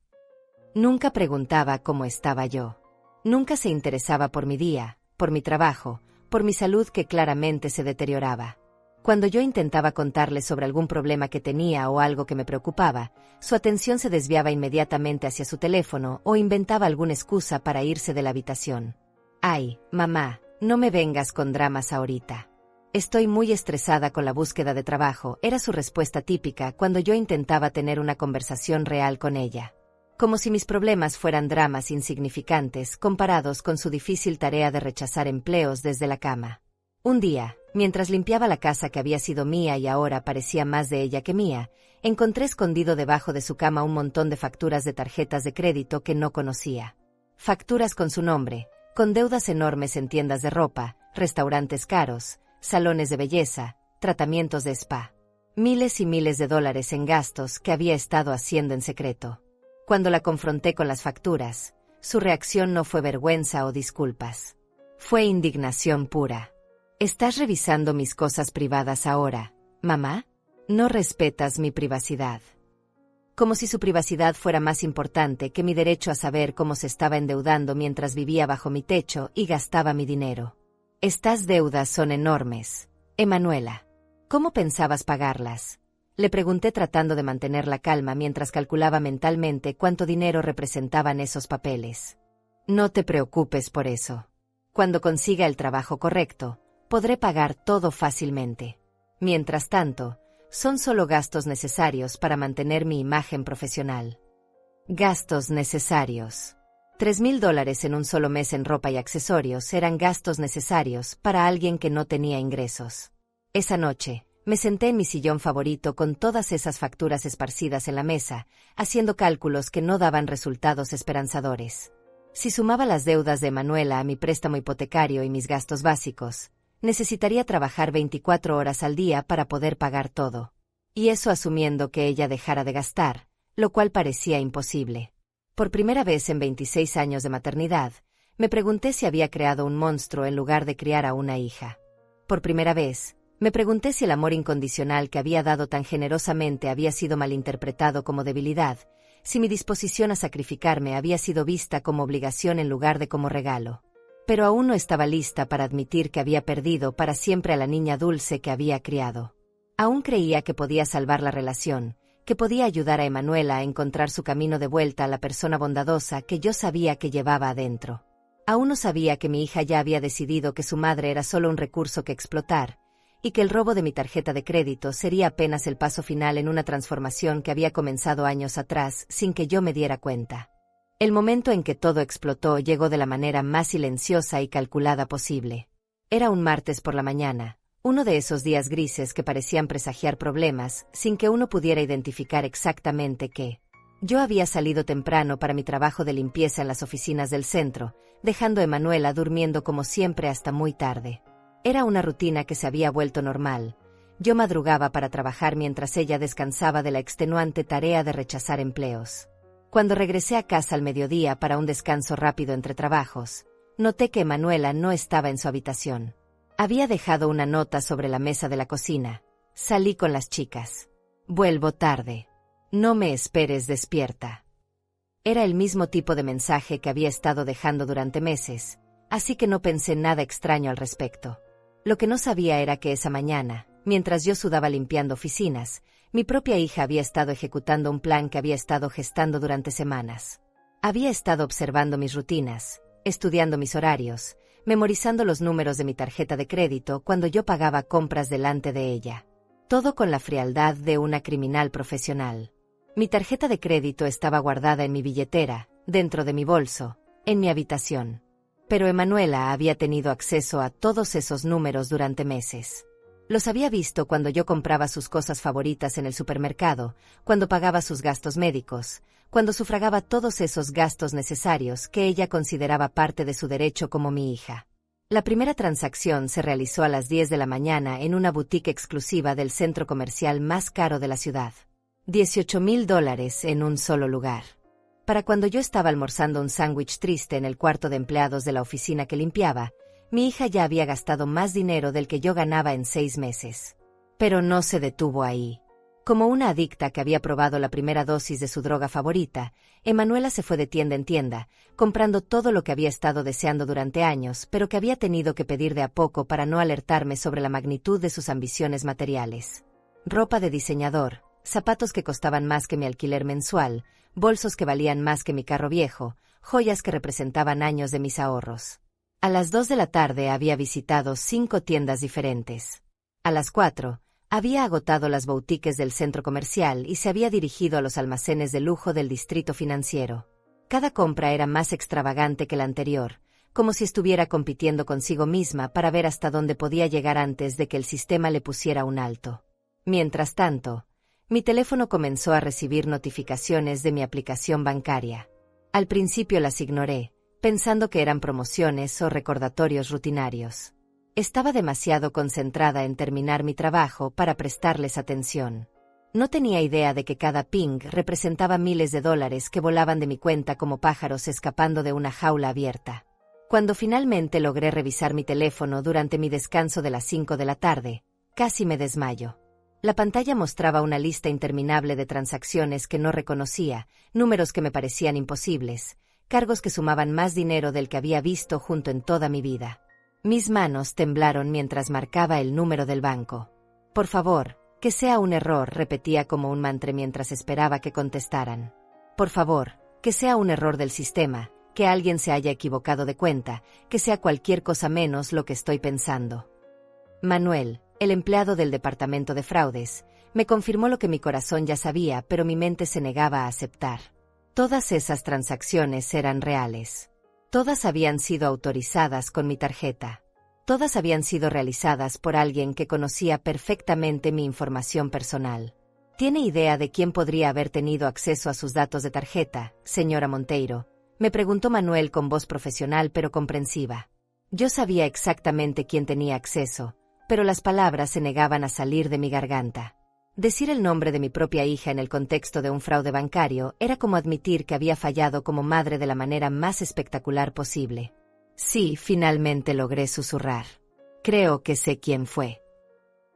Nunca preguntaba cómo estaba yo. Nunca se interesaba por mi día, por mi trabajo, por mi salud que claramente se deterioraba. Cuando yo intentaba contarle sobre algún problema que tenía o algo que me preocupaba, su atención se desviaba inmediatamente hacia su teléfono o inventaba alguna excusa para irse de la habitación. Ay, mamá, no me vengas con dramas ahorita. Estoy muy estresada con la búsqueda de trabajo, era su respuesta típica cuando yo intentaba tener una conversación real con ella. Como si mis problemas fueran dramas insignificantes comparados con su difícil tarea de rechazar empleos desde la cama. Un día, mientras limpiaba la casa que había sido mía y ahora parecía más de ella que mía, encontré escondido debajo de su cama un montón de facturas de tarjetas de crédito que no conocía. Facturas con su nombre, con deudas enormes en tiendas de ropa, restaurantes caros, salones de belleza, tratamientos de spa. Miles y miles de dólares en gastos que había estado haciendo en secreto. Cuando la confronté con las facturas, su reacción no fue vergüenza o disculpas. Fue indignación pura. ¿Estás revisando mis cosas privadas ahora, mamá? No respetas mi privacidad. Como si su privacidad fuera más importante que mi derecho a saber cómo se estaba endeudando mientras vivía bajo mi techo y gastaba mi dinero. Estas deudas son enormes, Emanuela. ¿Cómo pensabas pagarlas? Le pregunté tratando de mantener la calma mientras calculaba mentalmente cuánto dinero representaban esos papeles. No te preocupes por eso. Cuando consiga el trabajo correcto, podré pagar todo fácilmente. Mientras tanto, son solo gastos necesarios para mantener mi imagen profesional. Gastos necesarios. $3,000 en un solo mes en ropa y accesorios eran gastos necesarios para alguien que no tenía ingresos. Esa noche, me senté en mi sillón favorito con todas esas facturas esparcidas en la mesa, haciendo cálculos que no daban resultados esperanzadores. Si sumaba las deudas de Emanuela a mi préstamo hipotecario y mis gastos básicos, necesitaría trabajar 24 horas al día para poder pagar todo. Y eso asumiendo que ella dejara de gastar, lo cual parecía imposible. Por primera vez en 26 años de maternidad, me pregunté si había creado un monstruo en lugar de criar a una hija. Por primera vez, me pregunté si el amor incondicional que había dado tan generosamente había sido malinterpretado como debilidad, si mi disposición a sacrificarme había sido vista como obligación en lugar de como regalo. Pero aún no estaba lista para admitir que había perdido para siempre a la niña dulce que había criado. Aún creía que podía salvar la relación, que podía ayudar a Emanuela a encontrar su camino de vuelta a la persona bondadosa que yo sabía que llevaba adentro. Aún no sabía que mi hija ya había decidido que su madre era solo un recurso que explotar, y que el robo de mi tarjeta de crédito sería apenas el paso final en una transformación que había comenzado años atrás sin que yo me diera cuenta. El momento en que todo explotó llegó de la manera más silenciosa y calculada posible. Era un martes por la mañana, uno de esos días grises que parecían presagiar problemas, sin que uno pudiera identificar exactamente qué. Yo había salido temprano para mi trabajo de limpieza en las oficinas del centro, dejando a Emanuela durmiendo como siempre hasta muy tarde. Era una rutina que se había vuelto normal. Yo madrugaba para trabajar mientras ella descansaba de la extenuante tarea de rechazar empleos. Cuando regresé a casa al mediodía para un descanso rápido entre trabajos, noté que Emanuela no estaba en su habitación. Había dejado una nota sobre la mesa de la cocina. Salí con las chicas. Vuelvo tarde. No me esperes despierta. Era el mismo tipo de mensaje que había estado dejando durante meses, así que no pensé nada extraño al respecto. Lo que no sabía era que esa mañana, mientras yo sudaba limpiando oficinas, mi propia hija había estado ejecutando un plan que había estado gestando durante semanas. Había estado observando mis rutinas, estudiando mis horarios, memorizando los números de mi tarjeta de crédito cuando yo pagaba compras delante de ella. Todo con la frialdad de una criminal profesional. Mi tarjeta de crédito estaba guardada en mi billetera, dentro de mi bolso, en mi habitación. Pero Emanuela había tenido acceso a todos esos números durante meses. Los había visto cuando yo compraba sus cosas favoritas en el supermercado, cuando pagaba sus gastos médicos, cuando sufragaba todos esos gastos necesarios que ella consideraba parte de su derecho como mi hija. La primera transacción se realizó a las 10 de la mañana en una boutique exclusiva del centro comercial más caro de la ciudad. $18,000 en un solo lugar. Para cuando yo estaba almorzando un sándwich triste en el cuarto de empleados de la oficina que limpiaba, mi hija ya había gastado más dinero del que yo ganaba en 6 meses. Pero no se detuvo ahí. Como una adicta que había probado la primera dosis de su droga favorita, Emanuela se fue de tienda en tienda, comprando todo lo que había estado deseando durante años, pero que había tenido que pedir de a poco para no alertarme sobre la magnitud de sus ambiciones materiales. Ropa de diseñador, zapatos que costaban más que mi alquiler mensual, bolsos que valían más que mi carro viejo, joyas que representaban años de mis ahorros. A las 2 de la tarde había visitado 5 tiendas diferentes. A las 4, había agotado las boutiques del centro comercial y se había dirigido a los almacenes de lujo del distrito financiero. Cada compra era más extravagante que la anterior, como si estuviera compitiendo consigo misma para ver hasta dónde podía llegar antes de que el sistema le pusiera un alto. Mientras tanto, mi teléfono comenzó a recibir notificaciones de mi aplicación bancaria. Al principio las ignoré, pensando que eran promociones o recordatorios rutinarios. Estaba demasiado concentrada en terminar mi trabajo para prestarles atención. No tenía idea de que cada ping representaba miles de dólares que volaban de mi cuenta como pájaros escapando de una jaula abierta. Cuando finalmente logré revisar mi teléfono durante mi descanso de las 5 de la tarde, casi me desmayo. La pantalla mostraba una lista interminable de transacciones que no reconocía, números que me parecían imposibles, cargos que sumaban más dinero del que había visto junto en toda mi vida. Mis manos temblaron mientras marcaba el número del banco. Por favor, que sea un error, repetía como un mantra mientras esperaba que contestaran. Por favor, que sea un error del sistema, que alguien se haya equivocado de cuenta, que sea cualquier cosa menos lo que estoy pensando. Manuel, el empleado del departamento de fraudes, me confirmó lo que mi corazón ya sabía, pero mi mente se negaba a aceptar. Todas esas transacciones eran reales. Todas habían sido autorizadas con mi tarjeta. Todas habían sido realizadas por alguien que conocía perfectamente mi información personal. ¿Tiene idea de quién podría haber tenido acceso a sus datos de tarjeta, señora Monteiro?, me preguntó Manuel con voz profesional pero comprensiva. Yo sabía exactamente quién tenía acceso, pero las palabras se negaban a salir de mi garganta. Decir el nombre de mi propia hija en el contexto de un fraude bancario era como admitir que había fallado como madre de la manera más espectacular posible. Sí, finalmente logré susurrar. Creo que sé quién fue.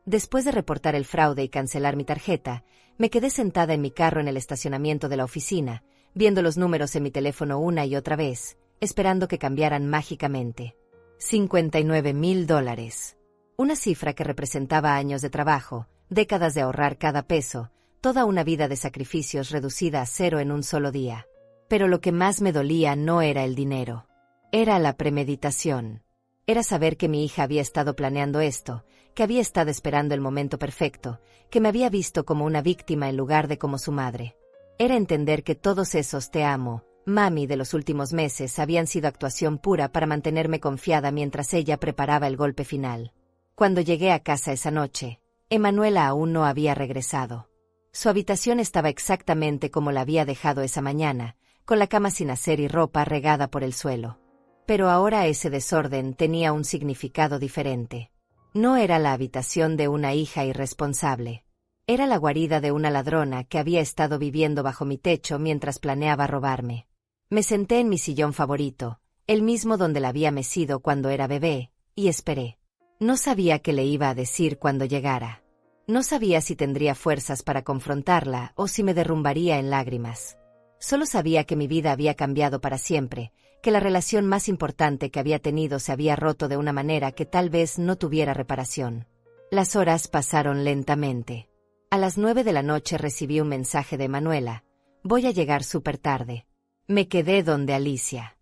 Después de reportar el fraude y cancelar mi tarjeta, me quedé sentada en mi carro en el estacionamiento de la oficina, viendo los números en mi teléfono una y otra vez, esperando que cambiaran mágicamente. $59,000. Una cifra que representaba años de trabajo, décadas de ahorrar cada peso, toda una vida de sacrificios reducida a cero en un solo día. Pero lo que más me dolía no era el dinero. Era la premeditación. Era saber que mi hija había estado planeando esto, que había estado esperando el momento perfecto, que me había visto como una víctima en lugar de como su madre. Era entender que todos esos "te amo, mami" de los últimos meses habían sido actuación pura para mantenerme confiada mientras ella preparaba el golpe final. Cuando llegué a casa esa noche, Emanuela aún no había regresado. Su habitación estaba exactamente como la había dejado esa mañana, con la cama sin hacer y ropa regada por el suelo. Pero ahora ese desorden tenía un significado diferente. No era la habitación de una hija irresponsable. Era la guarida de una ladrona que había estado viviendo bajo mi techo mientras planeaba robarme. Me senté en mi sillón favorito, el mismo donde la había mecido cuando era bebé, y esperé. No sabía qué le iba a decir cuando llegara. No sabía si tendría fuerzas para confrontarla o si me derrumbaría en lágrimas. Solo sabía que mi vida había cambiado para siempre, que la relación más importante que había tenido se había roto de una manera que tal vez no tuviera reparación. Las horas pasaron lentamente. A las 9 de la noche recibí un mensaje de Manuela. Voy a llegar súper tarde. Me quedé donde Alicia.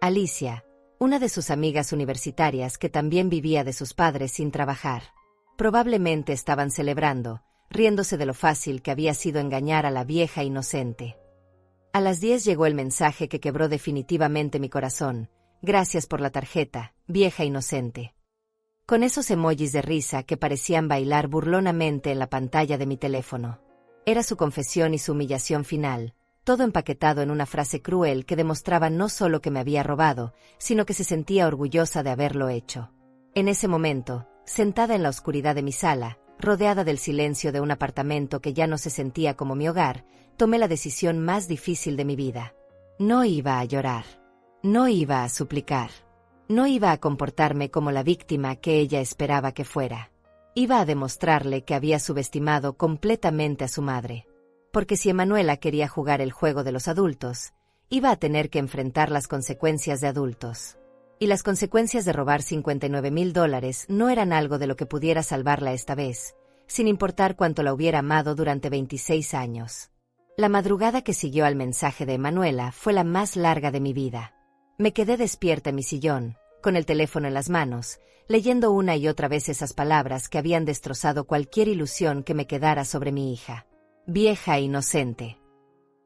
Alicia, una de sus amigas universitarias que también vivía de sus padres sin trabajar. Probablemente estaban celebrando, riéndose de lo fácil que había sido engañar a la vieja inocente. A las 10 llegó el mensaje que quebró definitivamente mi corazón. Gracias por la tarjeta, vieja inocente. Con esos emojis de risa que parecían bailar burlonamente en la pantalla de mi teléfono. Era su confesión y su humillación final, todo empaquetado en una frase cruel que demostraba no solo que me había robado, sino que se sentía orgullosa de haberlo hecho. En ese momento, sentada en la oscuridad de mi sala, rodeada del silencio de un apartamento que ya no se sentía como mi hogar, tomé la decisión más difícil de mi vida. No iba a llorar. No iba a suplicar. No iba a comportarme como la víctima que ella esperaba que fuera. Iba a demostrarle que había subestimado completamente a su madre. Porque si Emanuela quería jugar el juego de los adultos, iba a tener que enfrentar las consecuencias de adultos. Y las consecuencias de robar $59,000 no eran algo de lo que pudiera salvarla esta vez, sin importar cuánto la hubiera amado durante 26 años. La madrugada que siguió al mensaje de Emanuela fue la más larga de mi vida. Me quedé despierta en mi sillón, con el teléfono en las manos, leyendo una y otra vez esas palabras que habían destrozado cualquier ilusión que me quedara sobre mi hija. Vieja inocente.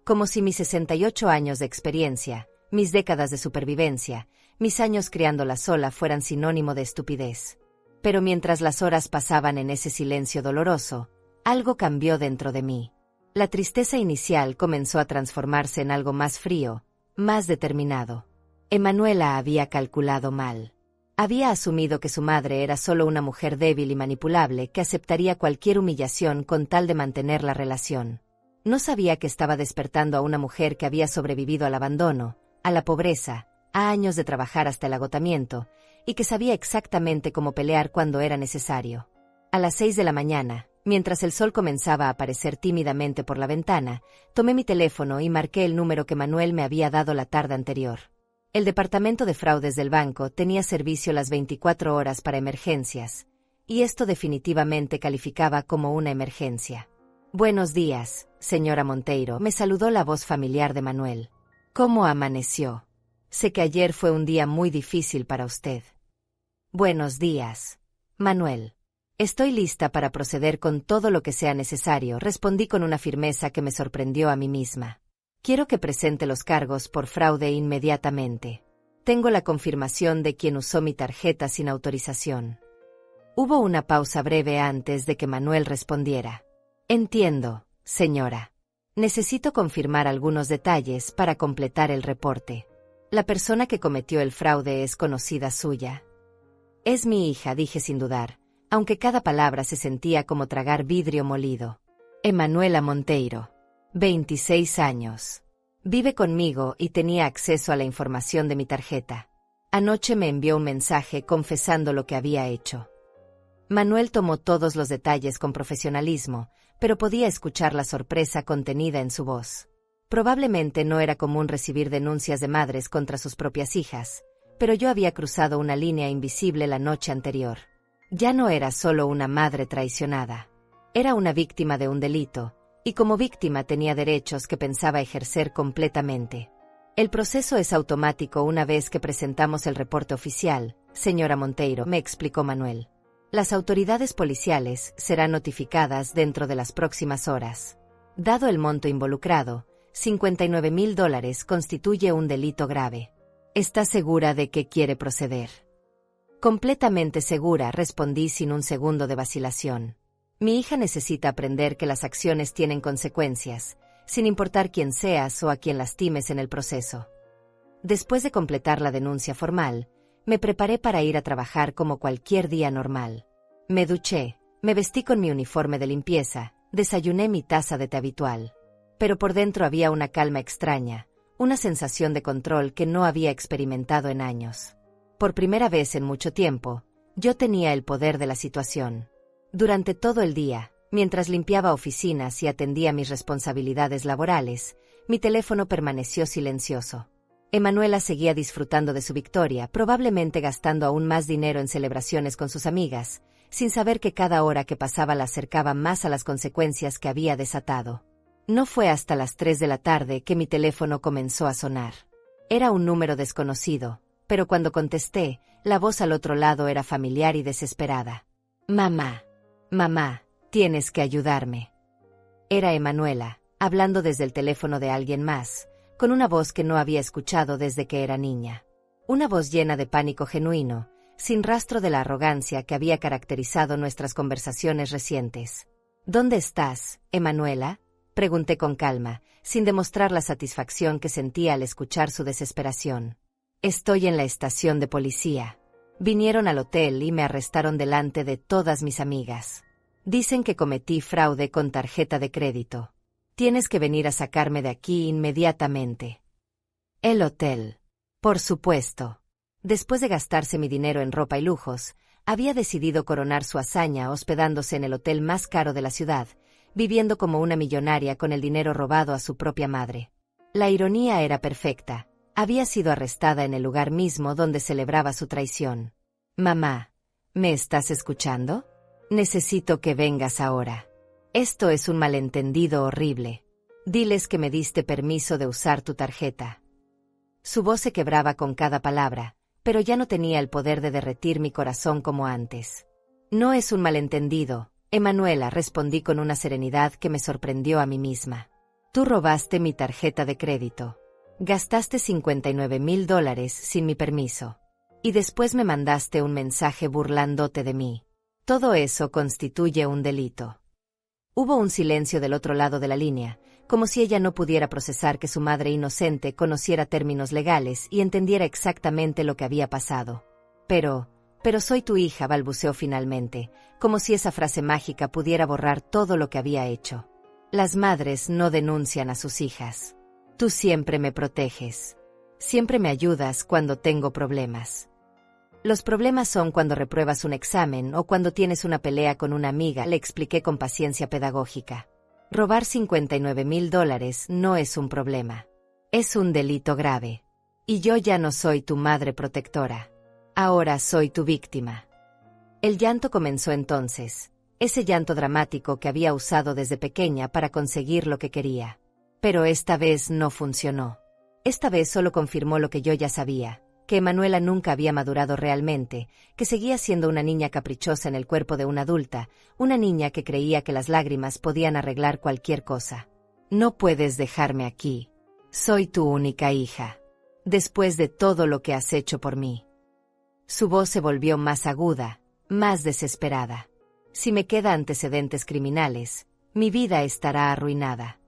Como si mis 68 años de experiencia, mis décadas de supervivencia, mis años criándola sola fueran sinónimo de estupidez. Pero mientras las horas pasaban en ese silencio doloroso, algo cambió dentro de mí. La tristeza inicial comenzó a transformarse en algo más frío, más determinado. Emanuela había calculado mal. Había asumido que su madre era solo una mujer débil y manipulable que aceptaría cualquier humillación con tal de mantener la relación. No sabía que estaba despertando a una mujer que había sobrevivido al abandono, a la pobreza, a años de trabajar hasta el agotamiento, y que sabía exactamente cómo pelear cuando era necesario. A las 6 de la mañana, mientras el sol comenzaba a aparecer tímidamente por la ventana, tomé mi teléfono y marqué el número que Manuel me había dado la tarde anterior. El departamento de fraudes del banco tenía servicio las 24 horas para emergencias, y esto definitivamente calificaba como una emergencia. «Buenos días, señora Monteiro», me saludó la voz familiar de Manuel. «¿Cómo amaneció? Sé que ayer fue un día muy difícil para usted». «Buenos días, Manuel. Estoy lista para proceder con todo lo que sea necesario», respondí con una firmeza que me sorprendió a mí misma. «Quiero que presente los cargos por fraude inmediatamente. Tengo la confirmación de quien usó mi tarjeta sin autorización». Hubo una pausa breve antes de que Manuel respondiera. «Entiendo, señora. Necesito confirmar algunos detalles para completar el reporte. ¿La persona que cometió el fraude es conocida suya?» «Es mi hija», dije sin dudar, aunque cada palabra se sentía como tragar vidrio molido. «Emanuela Monteiro. 26 años. Vive conmigo y tenía acceso a la información de mi tarjeta. Anoche me envió un mensaje confesando lo que había hecho». Manuel tomó todos los detalles con profesionalismo, pero podía escuchar la sorpresa contenida en su voz. Probablemente no era común recibir denuncias de madres contra sus propias hijas, pero yo había cruzado una línea invisible la noche anterior. Ya no era solo una madre traicionada. Era una víctima de un delito, y como víctima tenía derechos que pensaba ejercer completamente. «El proceso es automático una vez que presentamos el reporte oficial, señora Monteiro», me explicó Manuel. «Las autoridades policiales serán notificadas dentro de las próximas horas. Dado el monto involucrado, $59,000 constituye un delito grave. ¿Está segura de que quiere proceder?» «Completamente segura», respondí sin un segundo de vacilación. «Mi hija necesita aprender que las acciones tienen consecuencias, sin importar quién seas o a quién lastimes en el proceso». Después de completar la denuncia formal, me preparé para ir a trabajar como cualquier día normal. Me duché, me vestí con mi uniforme de limpieza, desayuné mi taza de té habitual. Pero por dentro había una calma extraña, una sensación de control que no había experimentado en años. Por primera vez en mucho tiempo, yo tenía el poder de la situación. Durante todo el día, mientras limpiaba oficinas y atendía mis responsabilidades laborales, mi teléfono permaneció silencioso. Emanuela seguía disfrutando de su victoria, probablemente gastando aún más dinero en celebraciones con sus amigas, sin saber que cada hora que pasaba la acercaba más a las consecuencias que había desatado. No fue hasta las 3 de la tarde que mi teléfono comenzó a sonar. Era un número desconocido, pero cuando contesté, la voz al otro lado era familiar y desesperada. «Mamá, mamá, tienes que ayudarme». Era Emanuela, hablando desde el teléfono de alguien más, con una voz que no había escuchado desde que era niña. Una voz llena de pánico genuino, sin rastro de la arrogancia que había caracterizado nuestras conversaciones recientes. «¿Dónde estás, Emanuela?», pregunté con calma, sin demostrar la satisfacción que sentía al escuchar su desesperación. «Estoy en la estación de policía. Vinieron al hotel y me arrestaron delante de todas mis amigas. Dicen que cometí fraude con tarjeta de crédito. Tienes que venir a sacarme de aquí inmediatamente». El hotel. Por supuesto. Después de gastarse mi dinero en ropa y lujos, había decidido coronar su hazaña hospedándose en el hotel más caro de la ciudad, viviendo como una millonaria con el dinero robado a su propia madre. La ironía era perfecta. Había sido arrestada en el lugar mismo donde celebraba su traición. «Mamá, ¿me estás escuchando? Necesito que vengas ahora. Esto es un malentendido horrible. Diles que me diste permiso de usar tu tarjeta». Su voz se quebraba con cada palabra, pero ya no tenía el poder de derretir mi corazón como antes. «No es un malentendido, Emanuela», respondí con una serenidad que me sorprendió a mí misma. «Tú robaste mi tarjeta de crédito. Gastaste $59,000 sin mi permiso. Y después me mandaste un mensaje burlándote de mí. Todo eso constituye un delito». Hubo un silencio del otro lado de la línea, como si ella no pudiera procesar que su madre inocente conociera términos legales y entendiera exactamente lo que había pasado. «Pero, Pero soy tu hija, balbuceó finalmente, como si esa frase mágica pudiera borrar todo lo que había hecho. Las madres no denuncian a sus hijas. Tú siempre me proteges. Siempre me ayudas cuando tengo problemas. Los problemas son cuando repruebas un examen o cuando tienes una pelea con una amiga, le expliqué con paciencia pedagógica. Robar $59,000 no es un problema. Es un delito grave. Y yo ya no soy tu madre protectora. Ahora soy tu víctima. El llanto comenzó entonces, ese llanto dramático que había usado desde pequeña para conseguir lo que quería. Pero esta vez no funcionó. Esta vez solo confirmó lo que yo ya sabía, que Emanuela nunca había madurado realmente, que seguía siendo una niña caprichosa en el cuerpo de una adulta, una niña que creía que las lágrimas podían arreglar cualquier cosa. No puedes dejarme aquí. Soy tu única hija. Después de todo lo que has hecho por mí. Su voz se volvió más aguda, más desesperada. Si me queda antecedentes criminales, mi vida estará arruinada.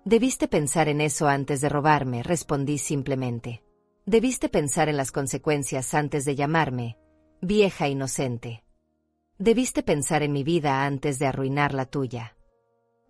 Debiste pensar en eso antes de robarme, respondí simplemente. Debiste pensar en las consecuencias antes de llamarme, vieja inocente. Debiste pensar en mi vida antes de arruinar la tuya.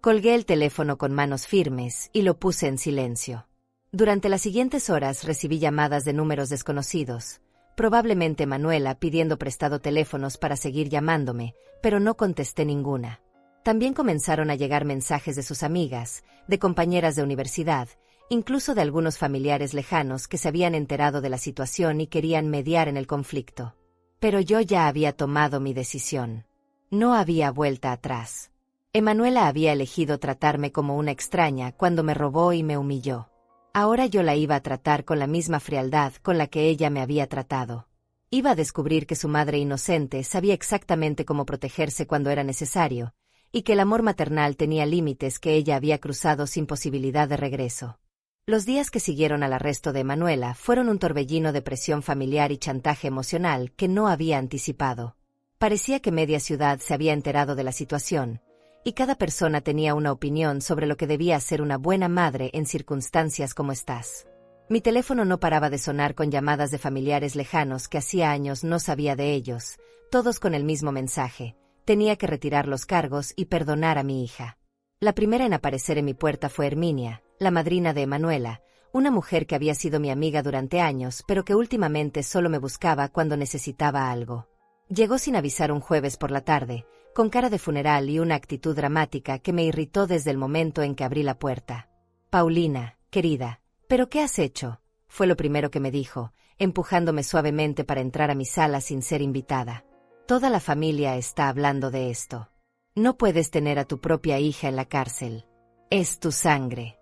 Colgué el teléfono con manos firmes y lo puse en silencio. Durante las siguientes horas recibí llamadas de números desconocidos, probablemente Manuela pidiendo prestado teléfonos para seguir llamándome, pero no contesté ninguna. También comenzaron a llegar mensajes de sus amigas, de compañeras de universidad, incluso de algunos familiares lejanos que se habían enterado de la situación y querían mediar en el conflicto. Pero yo ya había tomado mi decisión. No había vuelta atrás. Emanuela había elegido tratarme como una extraña cuando me robó y me humilló. Ahora yo la iba a tratar con la misma frialdad con la que ella me había tratado. Iba a descubrir que su madre inocente sabía exactamente cómo protegerse cuando era necesario, y que el amor maternal tenía límites que ella había cruzado sin posibilidad de regreso. Los días que siguieron al arresto de Emanuela fueron un torbellino de presión familiar y chantaje emocional que no había anticipado. Parecía que media ciudad se había enterado de la situación, y cada persona tenía una opinión sobre lo que debía ser una buena madre en circunstancias como estas. Mi teléfono no paraba de sonar con llamadas de familiares lejanos que hacía años no sabía de ellos, todos con el mismo mensaje: tenía que retirar los cargos y perdonar a mi hija. La primera en aparecer en mi puerta fue Herminia, la madrina de Emanuela, una mujer que había sido mi amiga durante años, pero que últimamente solo me buscaba cuando necesitaba algo. Llegó sin avisar un jueves por la tarde, con cara de funeral y una actitud dramática que me irritó desde el momento en que abrí la puerta. «Paulina, querida, ¿pero qué has hecho?», fue lo primero que me dijo, empujándome suavemente para entrar a mi sala sin ser invitada. «Toda la familia está hablando de esto. No puedes tener a tu propia hija en la cárcel. Es tu sangre».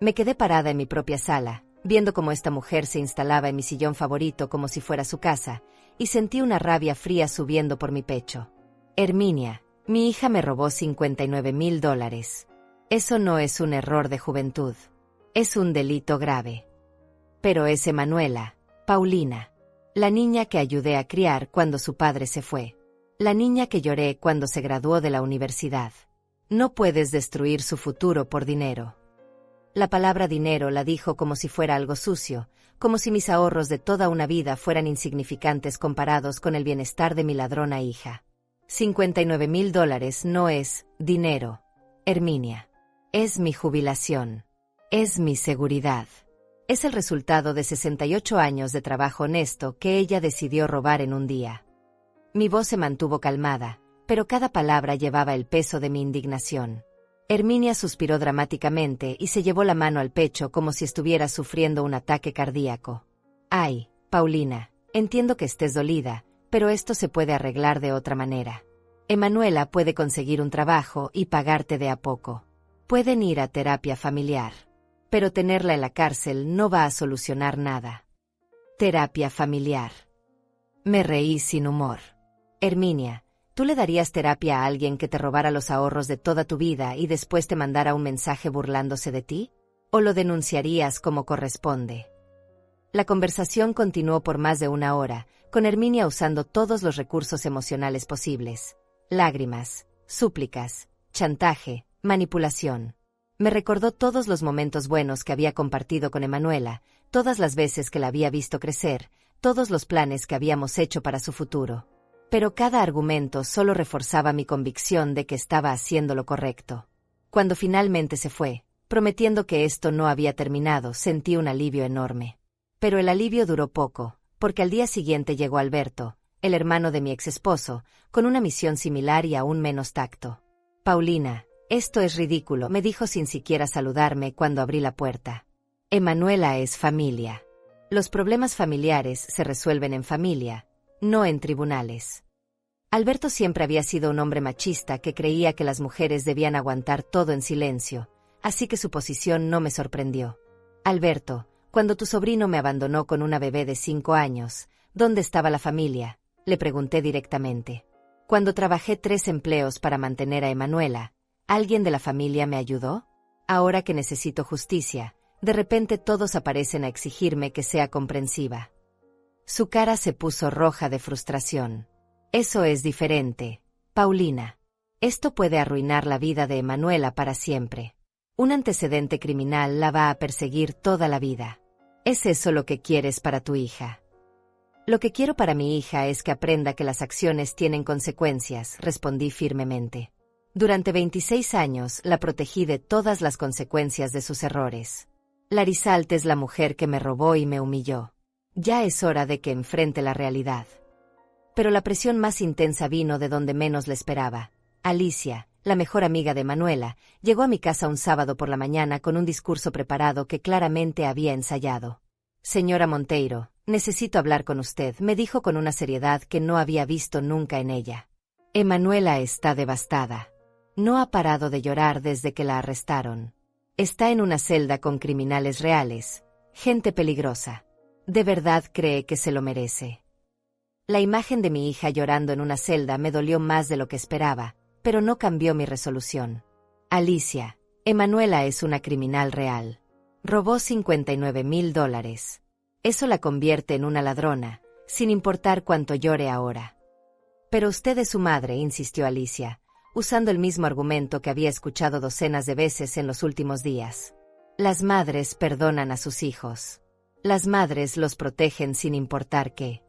Me quedé parada en mi propia sala, viendo cómo esta mujer se instalaba en mi sillón favorito como si fuera su casa, y sentí una rabia fría subiendo por mi pecho. «Herminia, mi hija me robó $59,000. Eso no es un error de juventud. Es un delito grave. Pero es Emanuela, Paulina, la niña que ayudé a criar cuando su padre se fue. La niña que lloré cuando se graduó de la universidad. No puedes destruir su futuro por dinero». La palabra dinero la dijo como si fuera algo sucio, como si mis ahorros de toda una vida fueran insignificantes comparados con el bienestar de mi ladrona hija. $59,000 no es dinero, Herminia. Es mi jubilación. Es mi seguridad. Es el resultado de 68 años de trabajo honesto que ella decidió robar en un día. Mi voz se mantuvo calmada, pero cada palabra llevaba el peso de mi indignación. Herminia suspiró dramáticamente y se llevó la mano al pecho como si estuviera sufriendo un ataque cardíaco. «Ay, Paulina, entiendo que estés dolida, pero esto se puede arreglar de otra manera. Emanuela puede conseguir un trabajo y pagarte de a poco. Pueden ir a terapia familiar. Pero tenerla en la cárcel no va a solucionar nada». «Terapia familiar». Me reí sin humor. «Herminia, ¿tú le darías terapia a alguien que te robara los ahorros de toda tu vida y después te mandara un mensaje burlándose de ti? ¿O lo denunciarías como corresponde?». La conversación continuó por más de una hora, con Herminia usando todos los recursos emocionales posibles: lágrimas, súplicas, chantaje, manipulación. Me recordó todos los momentos buenos que había compartido con Emanuela, todas las veces que la había visto crecer, todos los planes que habíamos hecho para su futuro. Pero cada argumento solo reforzaba mi convicción de que estaba haciendo lo correcto. Cuando finalmente se fue, prometiendo que esto no había terminado, sentí un alivio enorme. Pero el alivio duró poco, porque al día siguiente llegó Alberto, el hermano de mi exesposo, con una misión similar y aún menos tacto. Paulina, esto es ridículo, me dijo sin siquiera saludarme cuando abrí la puerta. Emanuela es familia. Los problemas familiares se resuelven en familia, no en tribunales. Alberto siempre había sido un hombre machista que creía que las mujeres debían aguantar todo en silencio, así que su posición no me sorprendió. Alberto, cuando tu sobrino me abandonó con una bebé de 5 años, ¿dónde estaba la familia?, le pregunté directamente. Cuando trabajé 3 empleos para mantener a Emanuela, ¿alguien de la familia me ayudó? Ahora que necesito justicia, de repente todos aparecen a exigirme que sea comprensiva. Su cara se puso roja de frustración. Eso es diferente, Paulina. Esto puede arruinar la vida de Emanuela para siempre. Un antecedente criminal la va a perseguir toda la vida. ¿Es eso lo que quieres para tu hija? Lo que quiero para mi hija es que aprenda que las acciones tienen consecuencias, respondí firmemente. Durante 26 años la protegí de todas las consecuencias de sus errores. Larizalt es la mujer que me robó y me humilló. Ya es hora de que enfrente la realidad. Pero la presión más intensa vino de donde menos le esperaba. Alicia, la mejor amiga de Manuela, llegó a mi casa un sábado por la mañana con un discurso preparado que claramente había ensayado. Señora Monteiro, necesito hablar con usted, me dijo con una seriedad que no había visto nunca en ella. Emanuela está devastada. No ha parado de llorar desde que la arrestaron. Está en una celda con criminales reales, gente peligrosa. ¿De verdad cree que se lo merece? La imagen de mi hija llorando en una celda me dolió más de lo que esperaba, pero no cambió mi resolución. Alicia, Emanuela es una criminal real. Robó $59,000. Eso la convierte en una ladrona, sin importar cuánto llore ahora. Pero usted es su madre, insistió Alicia, usando el mismo argumento que había escuchado docenas de veces en los últimos días. Las madres perdonan a sus hijos. Las madres los protegen sin importar qué.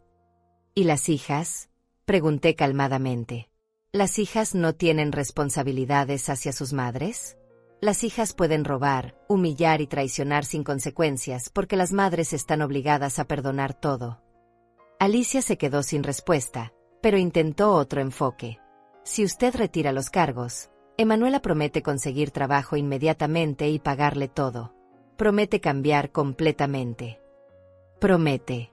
¿Y las hijas?, pregunté calmadamente. ¿Las hijas no tienen responsabilidades hacia sus madres? Las hijas pueden robar, humillar y traicionar sin consecuencias porque las madres están obligadas a perdonar todo. Alicia se quedó sin respuesta, pero intentó otro enfoque. Si usted retira los cargos, Emanuela promete conseguir trabajo inmediatamente y pagarle todo. Promete cambiar completamente. Promete.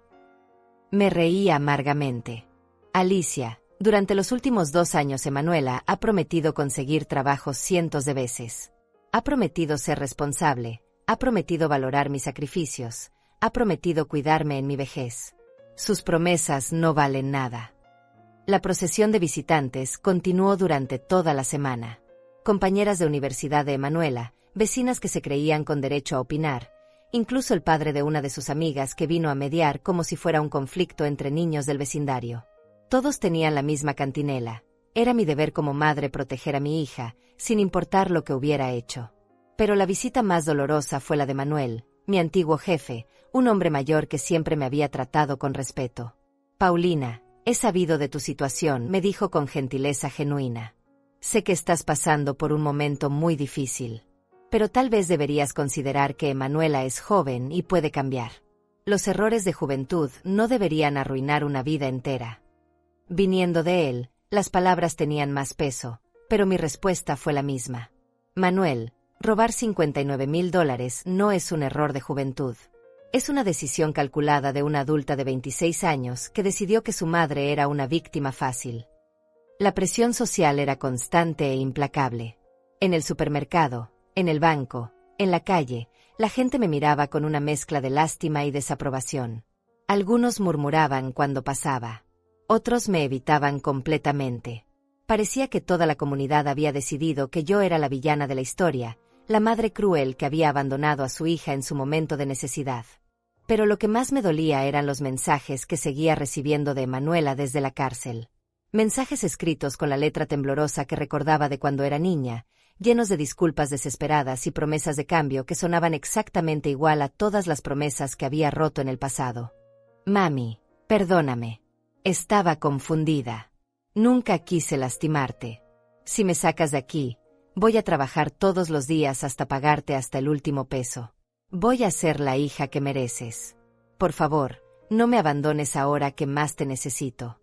Me reí amargamente. Alicia, durante los últimos 2 años Emanuela ha prometido conseguir trabajo cientos de veces. Ha prometido ser responsable, ha prometido valorar mis sacrificios, ha prometido cuidarme en mi vejez. Sus promesas no valen nada. La procesión de visitantes continuó durante toda la semana. Compañeras de universidad de Emanuela, vecinas que se creían con derecho a opinar, incluso el padre de una de sus amigas que vino a mediar como si fuera un conflicto entre niños del vecindario. Todos tenían la misma cantinela. Era mi deber como madre proteger a mi hija, sin importar lo que hubiera hecho. Pero la visita más dolorosa fue la de Manuel, mi antiguo jefe, un hombre mayor que siempre me había tratado con respeto. Paulina, he sabido de tu situación, me dijo con gentileza genuina. Sé que estás pasando por un momento muy difícil. Pero tal vez deberías considerar que Emanuela es joven y puede cambiar. Los errores de juventud no deberían arruinar una vida entera. Viniendo de él, las palabras tenían más peso, pero mi respuesta fue la misma. Manuel, robar $59,000 no es un error de juventud. Es una decisión calculada de una adulta de 26 años que decidió que su madre era una víctima fácil. La presión social era constante e implacable. En el supermercado, en el banco, en la calle, la gente me miraba con una mezcla de lástima y desaprobación. Algunos murmuraban cuando pasaba. Otros me evitaban completamente. Parecía que toda la comunidad había decidido que yo era la villana de la historia, la madre cruel que había abandonado a su hija en su momento de necesidad. Pero lo que más me dolía eran los mensajes que seguía recibiendo de Emanuela desde la cárcel. Mensajes escritos con la letra temblorosa que recordaba de cuando era niña, llenos de disculpas desesperadas y promesas de cambio que sonaban exactamente igual a todas las promesas que había roto en el pasado. Mami, Perdóname. Estaba confundida. Nunca quise lastimarte. Si me sacas de aquí, voy a trabajar todos los días hasta pagarte hasta el último peso. Voy a ser la hija que mereces. Por favor, no me abandones ahora que más te necesito.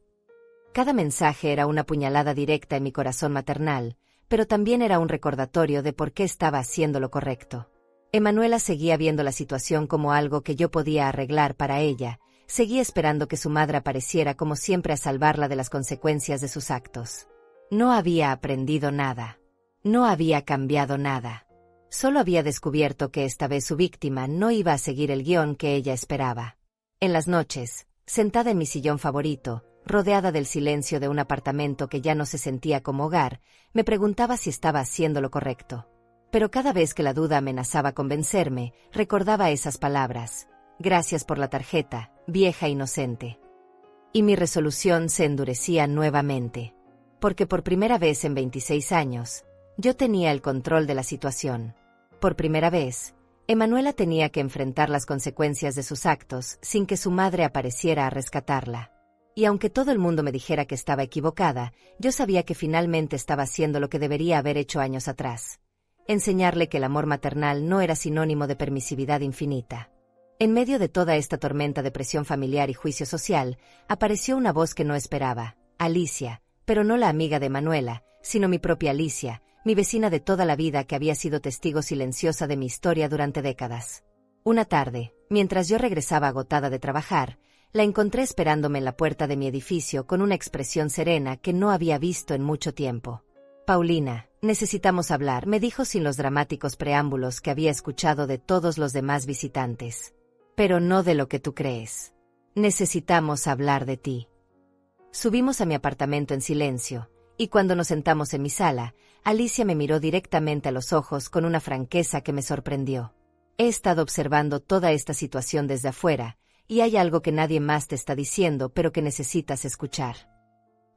Cada mensaje era una puñalada directa en mi corazón maternal, pero también era un recordatorio de por qué estaba haciendo lo correcto. Emanuela seguía viendo la situación como algo que yo podía arreglar para ella, seguía esperando que su madre apareciera como siempre a salvarla de las consecuencias de sus actos. No había aprendido nada. No había cambiado nada. Solo había descubierto que esta vez su víctima no iba a seguir el guión que ella esperaba. En las noches, sentada en mi sillón favorito, rodeada del silencio de un apartamento que ya no se sentía como hogar, me preguntaba si estaba haciendo lo correcto. Pero cada vez que la duda amenazaba convencerme, recordaba esas palabras: gracias por la tarjeta, vieja inocente. Y mi resolución se endurecía nuevamente. Porque por primera vez en 26 años, yo tenía el control de la situación. Por primera vez, Emanuela tenía que enfrentar las consecuencias de sus actos sin que su madre apareciera a rescatarla. Y aunque todo el mundo me dijera que estaba equivocada, yo sabía que finalmente estaba haciendo lo que debería haber hecho años atrás. Enseñarle que el amor maternal no era sinónimo de permisividad infinita. En medio de toda esta tormenta de presión familiar y juicio social, apareció una voz que no esperaba: Alicia, pero no la amiga de Emanuela, sino mi propia Alicia, mi vecina de toda la vida que había sido testigo silenciosa de mi historia durante décadas. Una tarde, mientras yo regresaba agotada de trabajar, la encontré esperándome en la puerta de mi edificio con una expresión serena que no había visto en mucho tiempo. Paulina, necesitamos hablar, me dijo sin los dramáticos preámbulos que había escuchado de todos los demás visitantes. Pero no de lo que tú crees. Necesitamos hablar de ti. Subimos a mi apartamento en silencio, y cuando nos sentamos en mi sala, Alicia me miró directamente a los ojos con una franqueza que me sorprendió. He estado observando toda esta situación desde afuera, y hay algo que nadie más te está diciendo pero que necesitas escuchar.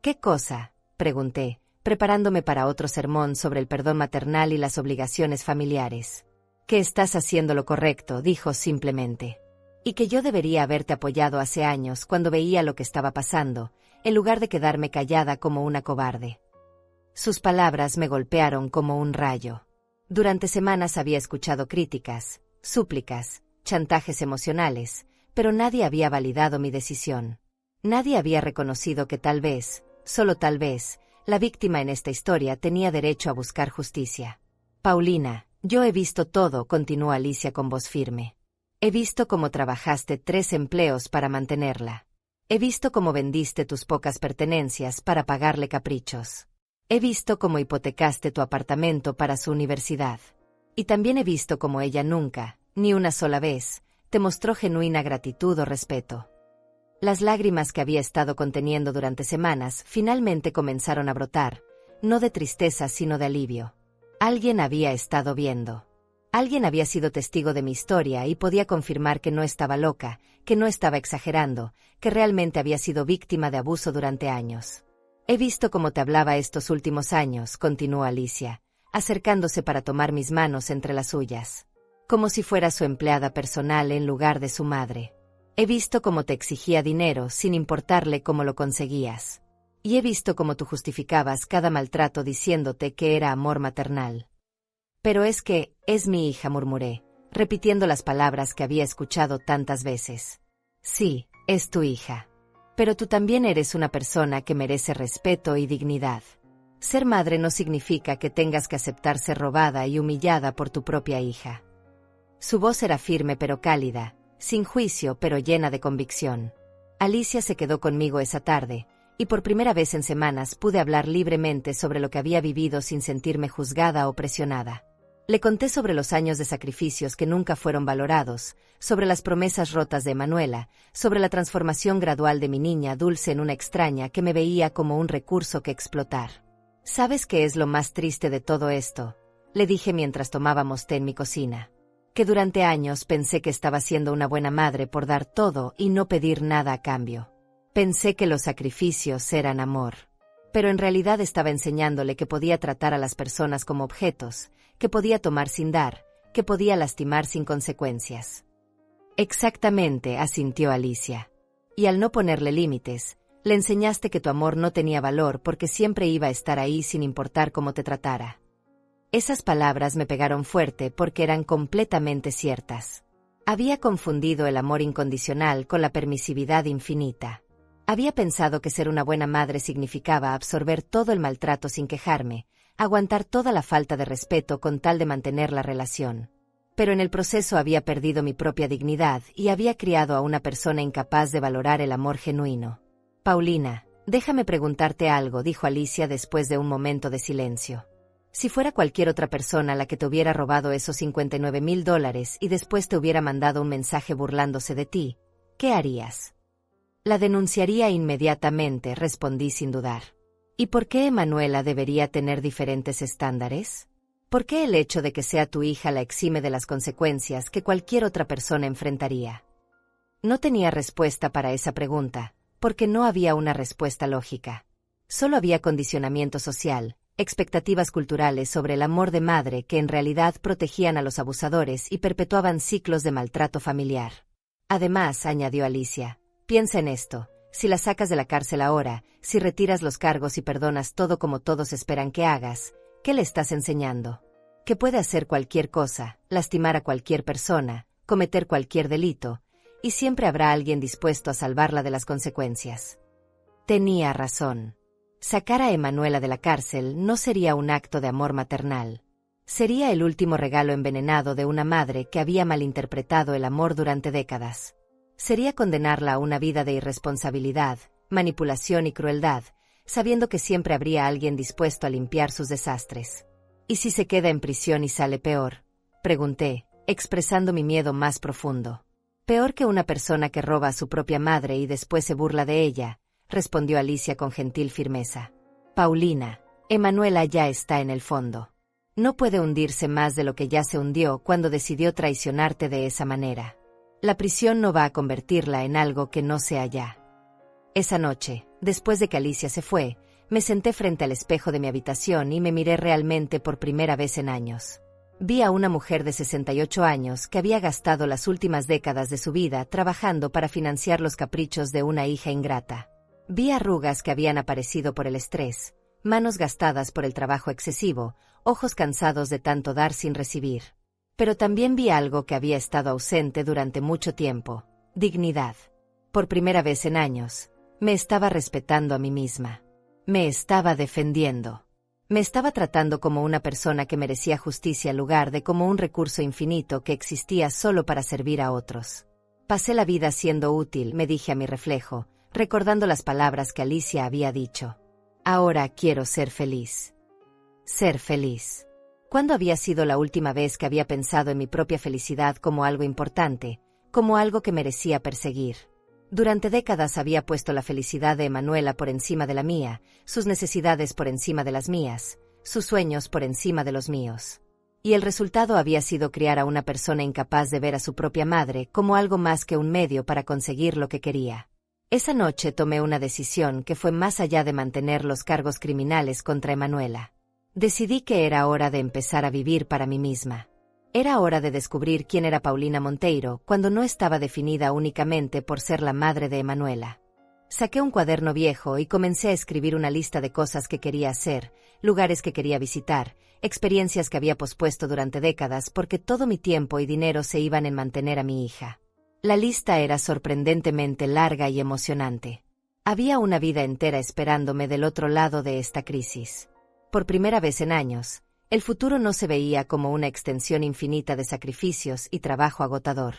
¿Qué cosa?, pregunté, preparándome para otro sermón sobre el perdón maternal y las obligaciones familiares. Que estás haciendo lo correcto, dijo simplemente. Y que yo debería haberte apoyado hace años cuando veía lo que estaba pasando, en lugar de quedarme callada como una cobarde. Sus palabras me golpearon como un rayo. Durante semanas había escuchado críticas, súplicas, chantajes emocionales, pero nadie había validado mi decisión. Nadie había reconocido que tal vez, solo tal vez, la víctima en esta historia tenía derecho a buscar justicia. Paulina, yo he visto todo, continuó Alicia con voz firme. He visto cómo trabajaste 3 empleos para mantenerla. He visto cómo vendiste tus pocas pertenencias para pagarle caprichos. He visto cómo hipotecaste tu apartamento para su universidad. Y también he visto cómo ella nunca, ni una sola vez, te mostró genuina gratitud o respeto. Las lágrimas que había estado conteniendo durante semanas finalmente comenzaron a brotar, no de tristeza sino de alivio. Alguien había estado viendo. Alguien había sido testigo de mi historia y podía confirmar que no estaba loca, que no estaba exagerando, que realmente había sido víctima de abuso durante años. He visto cómo te hablaba estos últimos años, continuó Alicia, acercándose para tomar mis manos entre las suyas. Como si fuera su empleada personal en lugar de su madre. He visto cómo te exigía dinero sin importarle cómo lo conseguías. Y he visto cómo tú justificabas cada maltrato diciéndote que era amor maternal. Pero es que, es mi hija, murmuré, repitiendo las palabras que había escuchado tantas veces. Sí, es tu hija. Pero tú también eres una persona que merece respeto y dignidad. Ser madre no significa que tengas que aceptar ser robada y humillada por tu propia hija. Su voz era firme pero cálida, sin juicio pero llena de convicción. Alicia se quedó conmigo esa tarde, y por primera vez en semanas pude hablar libremente sobre lo que había vivido sin sentirme juzgada o presionada. Le conté sobre los años de sacrificios que nunca fueron valorados, sobre las promesas rotas de Emanuela, sobre la transformación gradual de mi niña Dulce en una extraña que me veía como un recurso que explotar. ¿Sabes qué es lo más triste de todo esto?, le dije mientras tomábamos té en mi cocina. Que durante años pensé que estaba siendo una buena madre por dar todo y no pedir nada a cambio. Pensé que los sacrificios eran amor. Pero en realidad estaba enseñándole que podía tratar a las personas como objetos, que podía tomar sin dar, que podía lastimar sin consecuencias. Exactamente, asintió Alicia. Y al no ponerle límites, le enseñaste que tu amor no tenía valor porque siempre iba a estar ahí sin importar cómo te tratara. Esas palabras me pegaron fuerte porque eran completamente ciertas. Había confundido el amor incondicional con la permisividad infinita. Había pensado que ser una buena madre significaba absorber todo el maltrato sin quejarme, aguantar toda la falta de respeto con tal de mantener la relación. Pero en el proceso había perdido mi propia dignidad y había criado a una persona incapaz de valorar el amor genuino. Paulina, déjame preguntarte algo, dijo Alicia después de un momento de silencio. Si fuera cualquier otra persona la que te hubiera robado esos $59,000 y después te hubiera mandado un mensaje burlándose de ti, ¿qué harías? La denunciaría inmediatamente, respondí sin dudar. ¿Y por qué Emanuela debería tener diferentes estándares? ¿Por qué el hecho de que sea tu hija la exime de las consecuencias que cualquier otra persona enfrentaría? No tenía respuesta para esa pregunta, porque no había una respuesta lógica. Solo había condicionamiento social, expectativas culturales sobre el amor de madre que en realidad protegían a los abusadores y perpetuaban ciclos de maltrato familiar. Además, añadió Alicia, piensa en esto, si la sacas de la cárcel ahora, si retiras los cargos y perdonas todo como todos esperan que hagas, ¿qué le estás enseñando? Que puede hacer cualquier cosa, lastimar a cualquier persona, cometer cualquier delito, y siempre habrá alguien dispuesto a salvarla de las consecuencias. Tenía razón. Sacar a Emanuela de la cárcel no sería un acto de amor maternal. Sería el último regalo envenenado de una madre que había malinterpretado el amor durante décadas. Sería condenarla a una vida de irresponsabilidad, manipulación y crueldad, sabiendo que siempre habría alguien dispuesto a limpiar sus desastres. ¿Y si se queda en prisión y sale peor? Pregunté, expresando mi miedo más profundo. Peor que una persona que roba a su propia madre y después se burla de ella, respondió Alicia con gentil firmeza. Paulina, Emanuela ya está en el fondo. No puede hundirse más de lo que ya se hundió cuando decidió traicionarte de esa manera. La prisión no va a convertirla en algo que no sea ya. Esa noche, después de que Alicia se fue, me senté frente al espejo de mi habitación y me miré realmente por primera vez en años. Vi a una mujer de 68 años que había gastado las últimas décadas de su vida trabajando para financiar los caprichos de una hija ingrata. Vi arrugas que habían aparecido por el estrés, manos gastadas por el trabajo excesivo, ojos cansados de tanto dar sin recibir. Pero también vi algo que había estado ausente durante mucho tiempo: dignidad. Por primera vez en años, me estaba respetando a mí misma. Me estaba defendiendo. Me estaba tratando como una persona que merecía justicia en lugar de como un recurso infinito que existía solo para servir a otros. Pasé la vida siendo útil, me dije a mi reflejo, recordando las palabras que Alicia había dicho. Ahora quiero ser feliz. Ser feliz. ¿Cuándo había sido la última vez que había pensado en mi propia felicidad como algo importante, como algo que merecía perseguir? Durante décadas había puesto la felicidad de Emanuela por encima de la mía, sus necesidades por encima de las mías, sus sueños por encima de los míos. Y el resultado había sido criar a una persona incapaz de ver a su propia madre como algo más que un medio para conseguir lo que quería. Esa noche tomé una decisión que fue más allá de mantener los cargos criminales contra Emanuela. Decidí que era hora de empezar a vivir para mí misma. Era hora de descubrir quién era Paulina Monteiro cuando no estaba definida únicamente por ser la madre de Emanuela. Saqué un cuaderno viejo y comencé a escribir una lista de cosas que quería hacer, lugares que quería visitar, experiencias que había pospuesto durante décadas porque todo mi tiempo y dinero se iban en mantener a mi hija. La lista era sorprendentemente larga y emocionante. Había una vida entera esperándome del otro lado de esta crisis. Por primera vez en años, el futuro no se veía como una extensión infinita de sacrificios y trabajo agotador.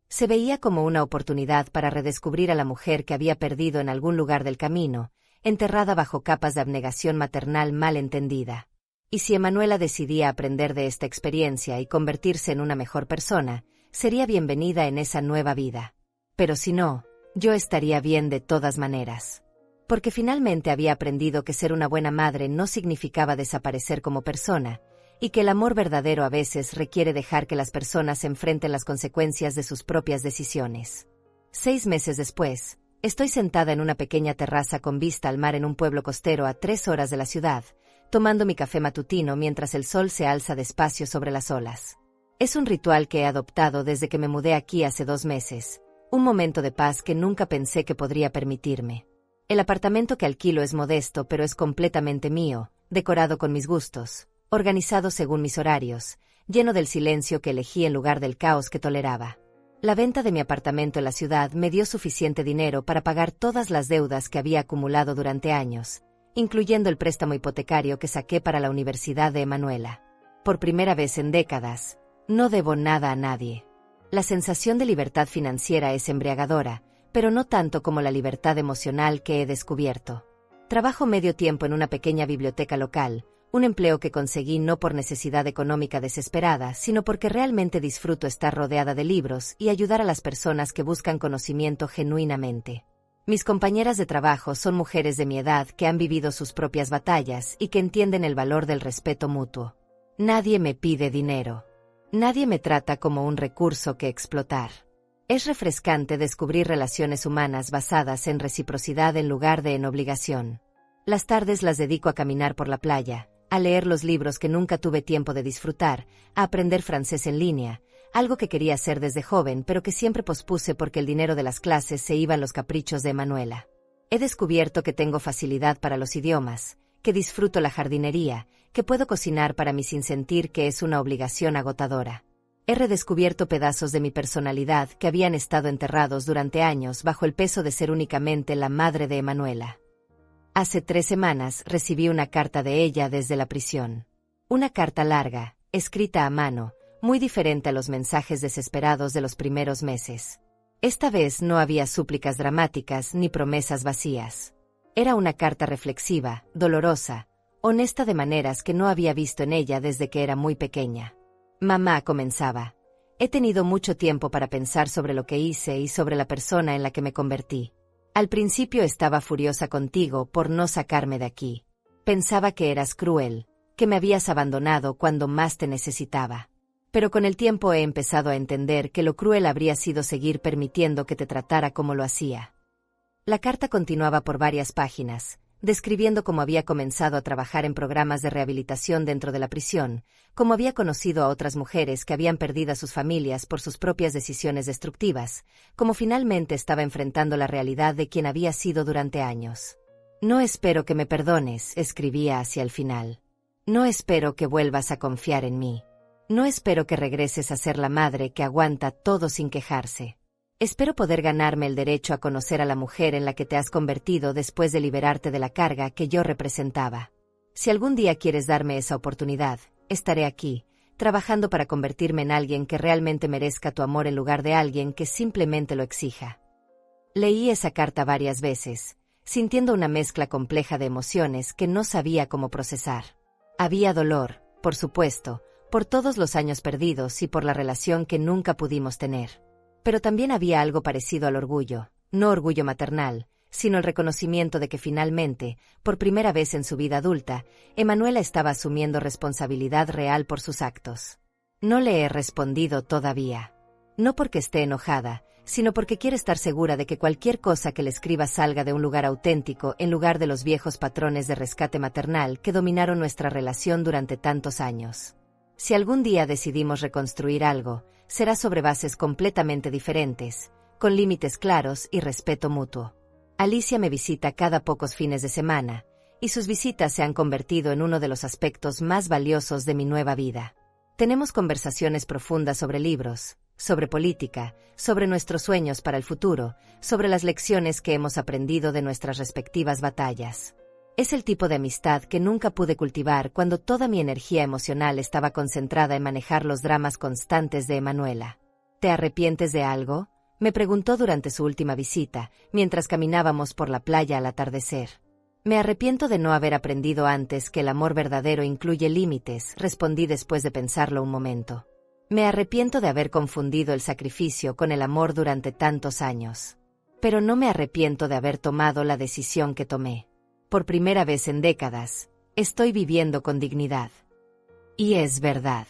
Se veía como una oportunidad para redescubrir a la mujer que había perdido en algún lugar del camino, enterrada bajo capas de abnegación maternal mal entendida. Y si Emanuela decidía aprender de esta experiencia y convertirse en una mejor persona, sería bienvenida en esa nueva vida. Pero si no, yo estaría bien de todas maneras. Porque finalmente había aprendido que ser una buena madre no significaba desaparecer como persona, y que el amor verdadero a veces requiere dejar que las personas enfrenten las consecuencias de sus propias decisiones. 6 meses después, estoy sentada en una pequeña terraza con vista al mar en un pueblo costero a 3 horas de la ciudad, tomando mi café matutino mientras el sol se alza despacio sobre las olas. Es un ritual que he adoptado desde que me mudé aquí hace 2 meses. Un momento de paz que nunca pensé que podría permitirme. El apartamento que alquilo es modesto, pero es completamente mío, decorado con mis gustos, organizado según mis horarios, lleno del silencio que elegí en lugar del caos que toleraba. La venta de mi apartamento en la ciudad me dio suficiente dinero para pagar todas las deudas que había acumulado durante años, incluyendo el préstamo hipotecario que saqué para la Universidad de Emanuela. Por primera vez en décadas, no debo nada a nadie. La sensación de libertad financiera es embriagadora, pero no tanto como la libertad emocional que he descubierto. Trabajo medio tiempo en una pequeña biblioteca local, un empleo que conseguí no por necesidad económica desesperada, sino porque realmente disfruto estar rodeada de libros y ayudar a las personas que buscan conocimiento genuinamente. Mis compañeras de trabajo son mujeres de mi edad que han vivido sus propias batallas y que entienden el valor del respeto mutuo. Nadie me pide dinero. Nadie me trata como un recurso que explotar. Es refrescante descubrir relaciones humanas basadas en reciprocidad en lugar de en obligación. Las tardes las dedico a caminar por la playa, a leer los libros que nunca tuve tiempo de disfrutar, a aprender francés en línea, algo que quería hacer desde joven pero que siempre pospuse porque el dinero de las clases se iba en los caprichos de Emanuela. He descubierto que tengo facilidad para los idiomas, que disfruto la jardinería, que puedo cocinar para mí sin sentir que es una obligación agotadora. He redescubierto pedazos de mi personalidad que habían estado enterrados durante años bajo el peso de ser únicamente la madre de Emanuela. Hace 3 semanas recibí una carta de ella desde la prisión. Una carta larga, escrita a mano, muy diferente a los mensajes desesperados de los primeros meses. Esta vez no había súplicas dramáticas ni promesas vacías. Era una carta reflexiva, dolorosa, honesta de maneras que no había visto en ella desde que era muy pequeña. Mamá, comenzaba. He tenido mucho tiempo para pensar sobre lo que hice y sobre la persona en la que me convertí. Al principio estaba furiosa contigo por no sacarme de aquí. Pensaba que eras cruel, que me habías abandonado cuando más te necesitaba. Pero con el tiempo he empezado a entender que lo cruel habría sido seguir permitiendo que te tratara como lo hacía. La carta continuaba por varias páginas, describiendo cómo había comenzado a trabajar en programas de rehabilitación dentro de la prisión, cómo había conocido a otras mujeres que habían perdido a sus familias por sus propias decisiones destructivas, cómo finalmente estaba enfrentando la realidad de quien había sido durante años. No espero que me perdones, escribía hacia el final. No espero que vuelvas a confiar en mí. No espero que regreses a ser la madre que aguanta todo sin quejarse. Espero poder ganarme el derecho a conocer a la mujer en la que te has convertido después de liberarte de la carga que yo representaba. Si algún día quieres darme esa oportunidad, estaré aquí, trabajando para convertirme en alguien que realmente merezca tu amor en lugar de alguien que simplemente lo exija. Leí esa carta varias veces, sintiendo una mezcla compleja de emociones que no sabía cómo procesar. Había dolor, por supuesto, por todos los años perdidos y por la relación que nunca pudimos tener. Pero también había algo parecido al orgullo, no orgullo maternal, sino el reconocimiento de que finalmente, por primera vez en su vida adulta, Emanuela estaba asumiendo responsabilidad real por sus actos. No le he respondido todavía. No porque esté enojada, sino porque quiere estar segura de que cualquier cosa que le escriba salga de un lugar auténtico en lugar de los viejos patrones de rescate maternal que dominaron nuestra relación durante tantos años. Si algún día decidimos reconstruir algo, será sobre bases completamente diferentes, con límites claros y respeto mutuo. Alicia me visita cada pocos fines de semana, y sus visitas se han convertido en uno de los aspectos más valiosos de mi nueva vida. Tenemos conversaciones profundas sobre libros, sobre política, sobre nuestros sueños para el futuro, sobre las lecciones que hemos aprendido de nuestras respectivas batallas. Es el tipo de amistad que nunca pude cultivar cuando toda mi energía emocional estaba concentrada en manejar los dramas constantes de Emanuela. ¿Te arrepientes de algo?, me preguntó durante su última visita, mientras caminábamos por la playa al atardecer. Me arrepiento de no haber aprendido antes que el amor verdadero incluye límites, respondí después de pensarlo un momento. Me arrepiento de haber confundido el sacrificio con el amor durante tantos años. Pero no me arrepiento de haber tomado la decisión que tomé. Por primera vez en décadas, estoy viviendo con dignidad. Y es verdad.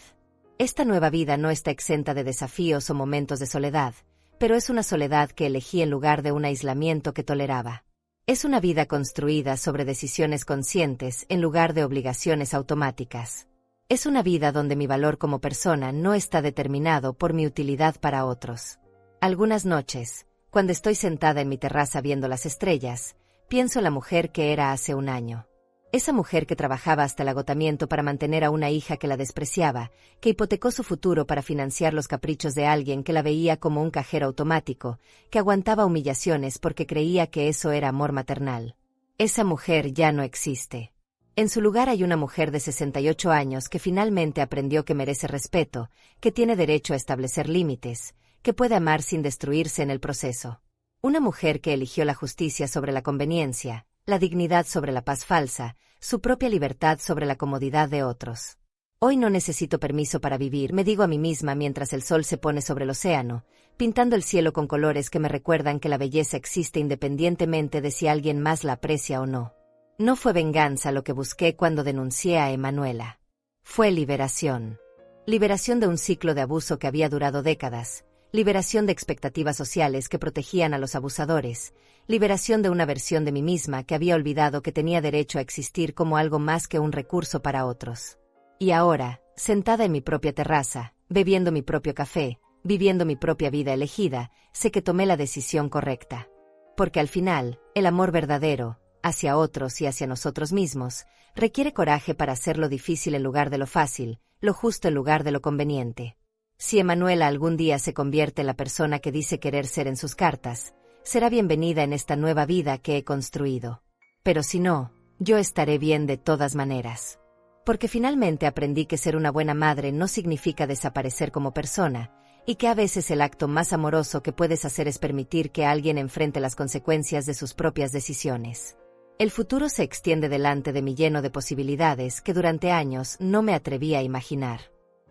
Esta nueva vida no está exenta de desafíos o momentos de soledad, pero es una soledad que elegí en lugar de un aislamiento que toleraba. Es una vida construida sobre decisiones conscientes en lugar de obligaciones automáticas. Es una vida donde mi valor como persona no está determinado por mi utilidad para otros. Algunas noches, Cuando estoy sentada en mi terraza viendo las estrellas, pienso en la mujer que era hace un año. Esa mujer que trabajaba hasta el agotamiento para mantener a una hija que la despreciaba, que hipotecó su futuro para financiar los caprichos de alguien que la veía como un cajero automático, que aguantaba humillaciones porque creía que eso era amor maternal. Esa mujer ya no existe. En su lugar hay una mujer de 68 años que finalmente aprendió que merece respeto, que tiene derecho a establecer límites, que puede amar sin destruirse en el proceso. Una mujer que eligió la justicia sobre la conveniencia, la dignidad sobre la paz falsa, su propia libertad sobre la comodidad de otros. Hoy no necesito permiso para vivir, me digo a mí misma mientras el sol se pone sobre el océano, pintando el cielo con colores que me recuerdan que la belleza existe independientemente de si alguien más la aprecia o no. No fue venganza lo que busqué cuando denuncié a Emanuela. Fue liberación. Liberación de un ciclo de abuso que había durado décadas. Liberación de expectativas sociales que protegían a los abusadores, liberación de una versión de mí misma que había olvidado que tenía derecho a existir como algo más que un recurso para otros. Y ahora, sentada en mi propia terraza, bebiendo mi propio café, viviendo mi propia vida elegida, sé que tomé la decisión correcta. Porque al final, el amor verdadero, hacia otros y hacia nosotros mismos, requiere coraje para hacer lo difícil en lugar de lo fácil, lo justo en lugar de lo conveniente. Si Emanuela algún día se convierte en la persona que dice querer ser en sus cartas, será bienvenida en esta nueva vida que he construido. Pero si no, yo estaré bien de todas maneras. Porque finalmente aprendí que ser una buena madre no significa desaparecer como persona, y que a veces el acto más amoroso que puedes hacer es permitir que alguien enfrente las consecuencias de sus propias decisiones. El futuro se extiende delante de mí lleno de posibilidades que durante años no me atreví a imaginar.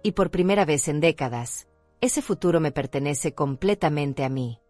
Y por primera vez en décadas, ese futuro me pertenece completamente a mí.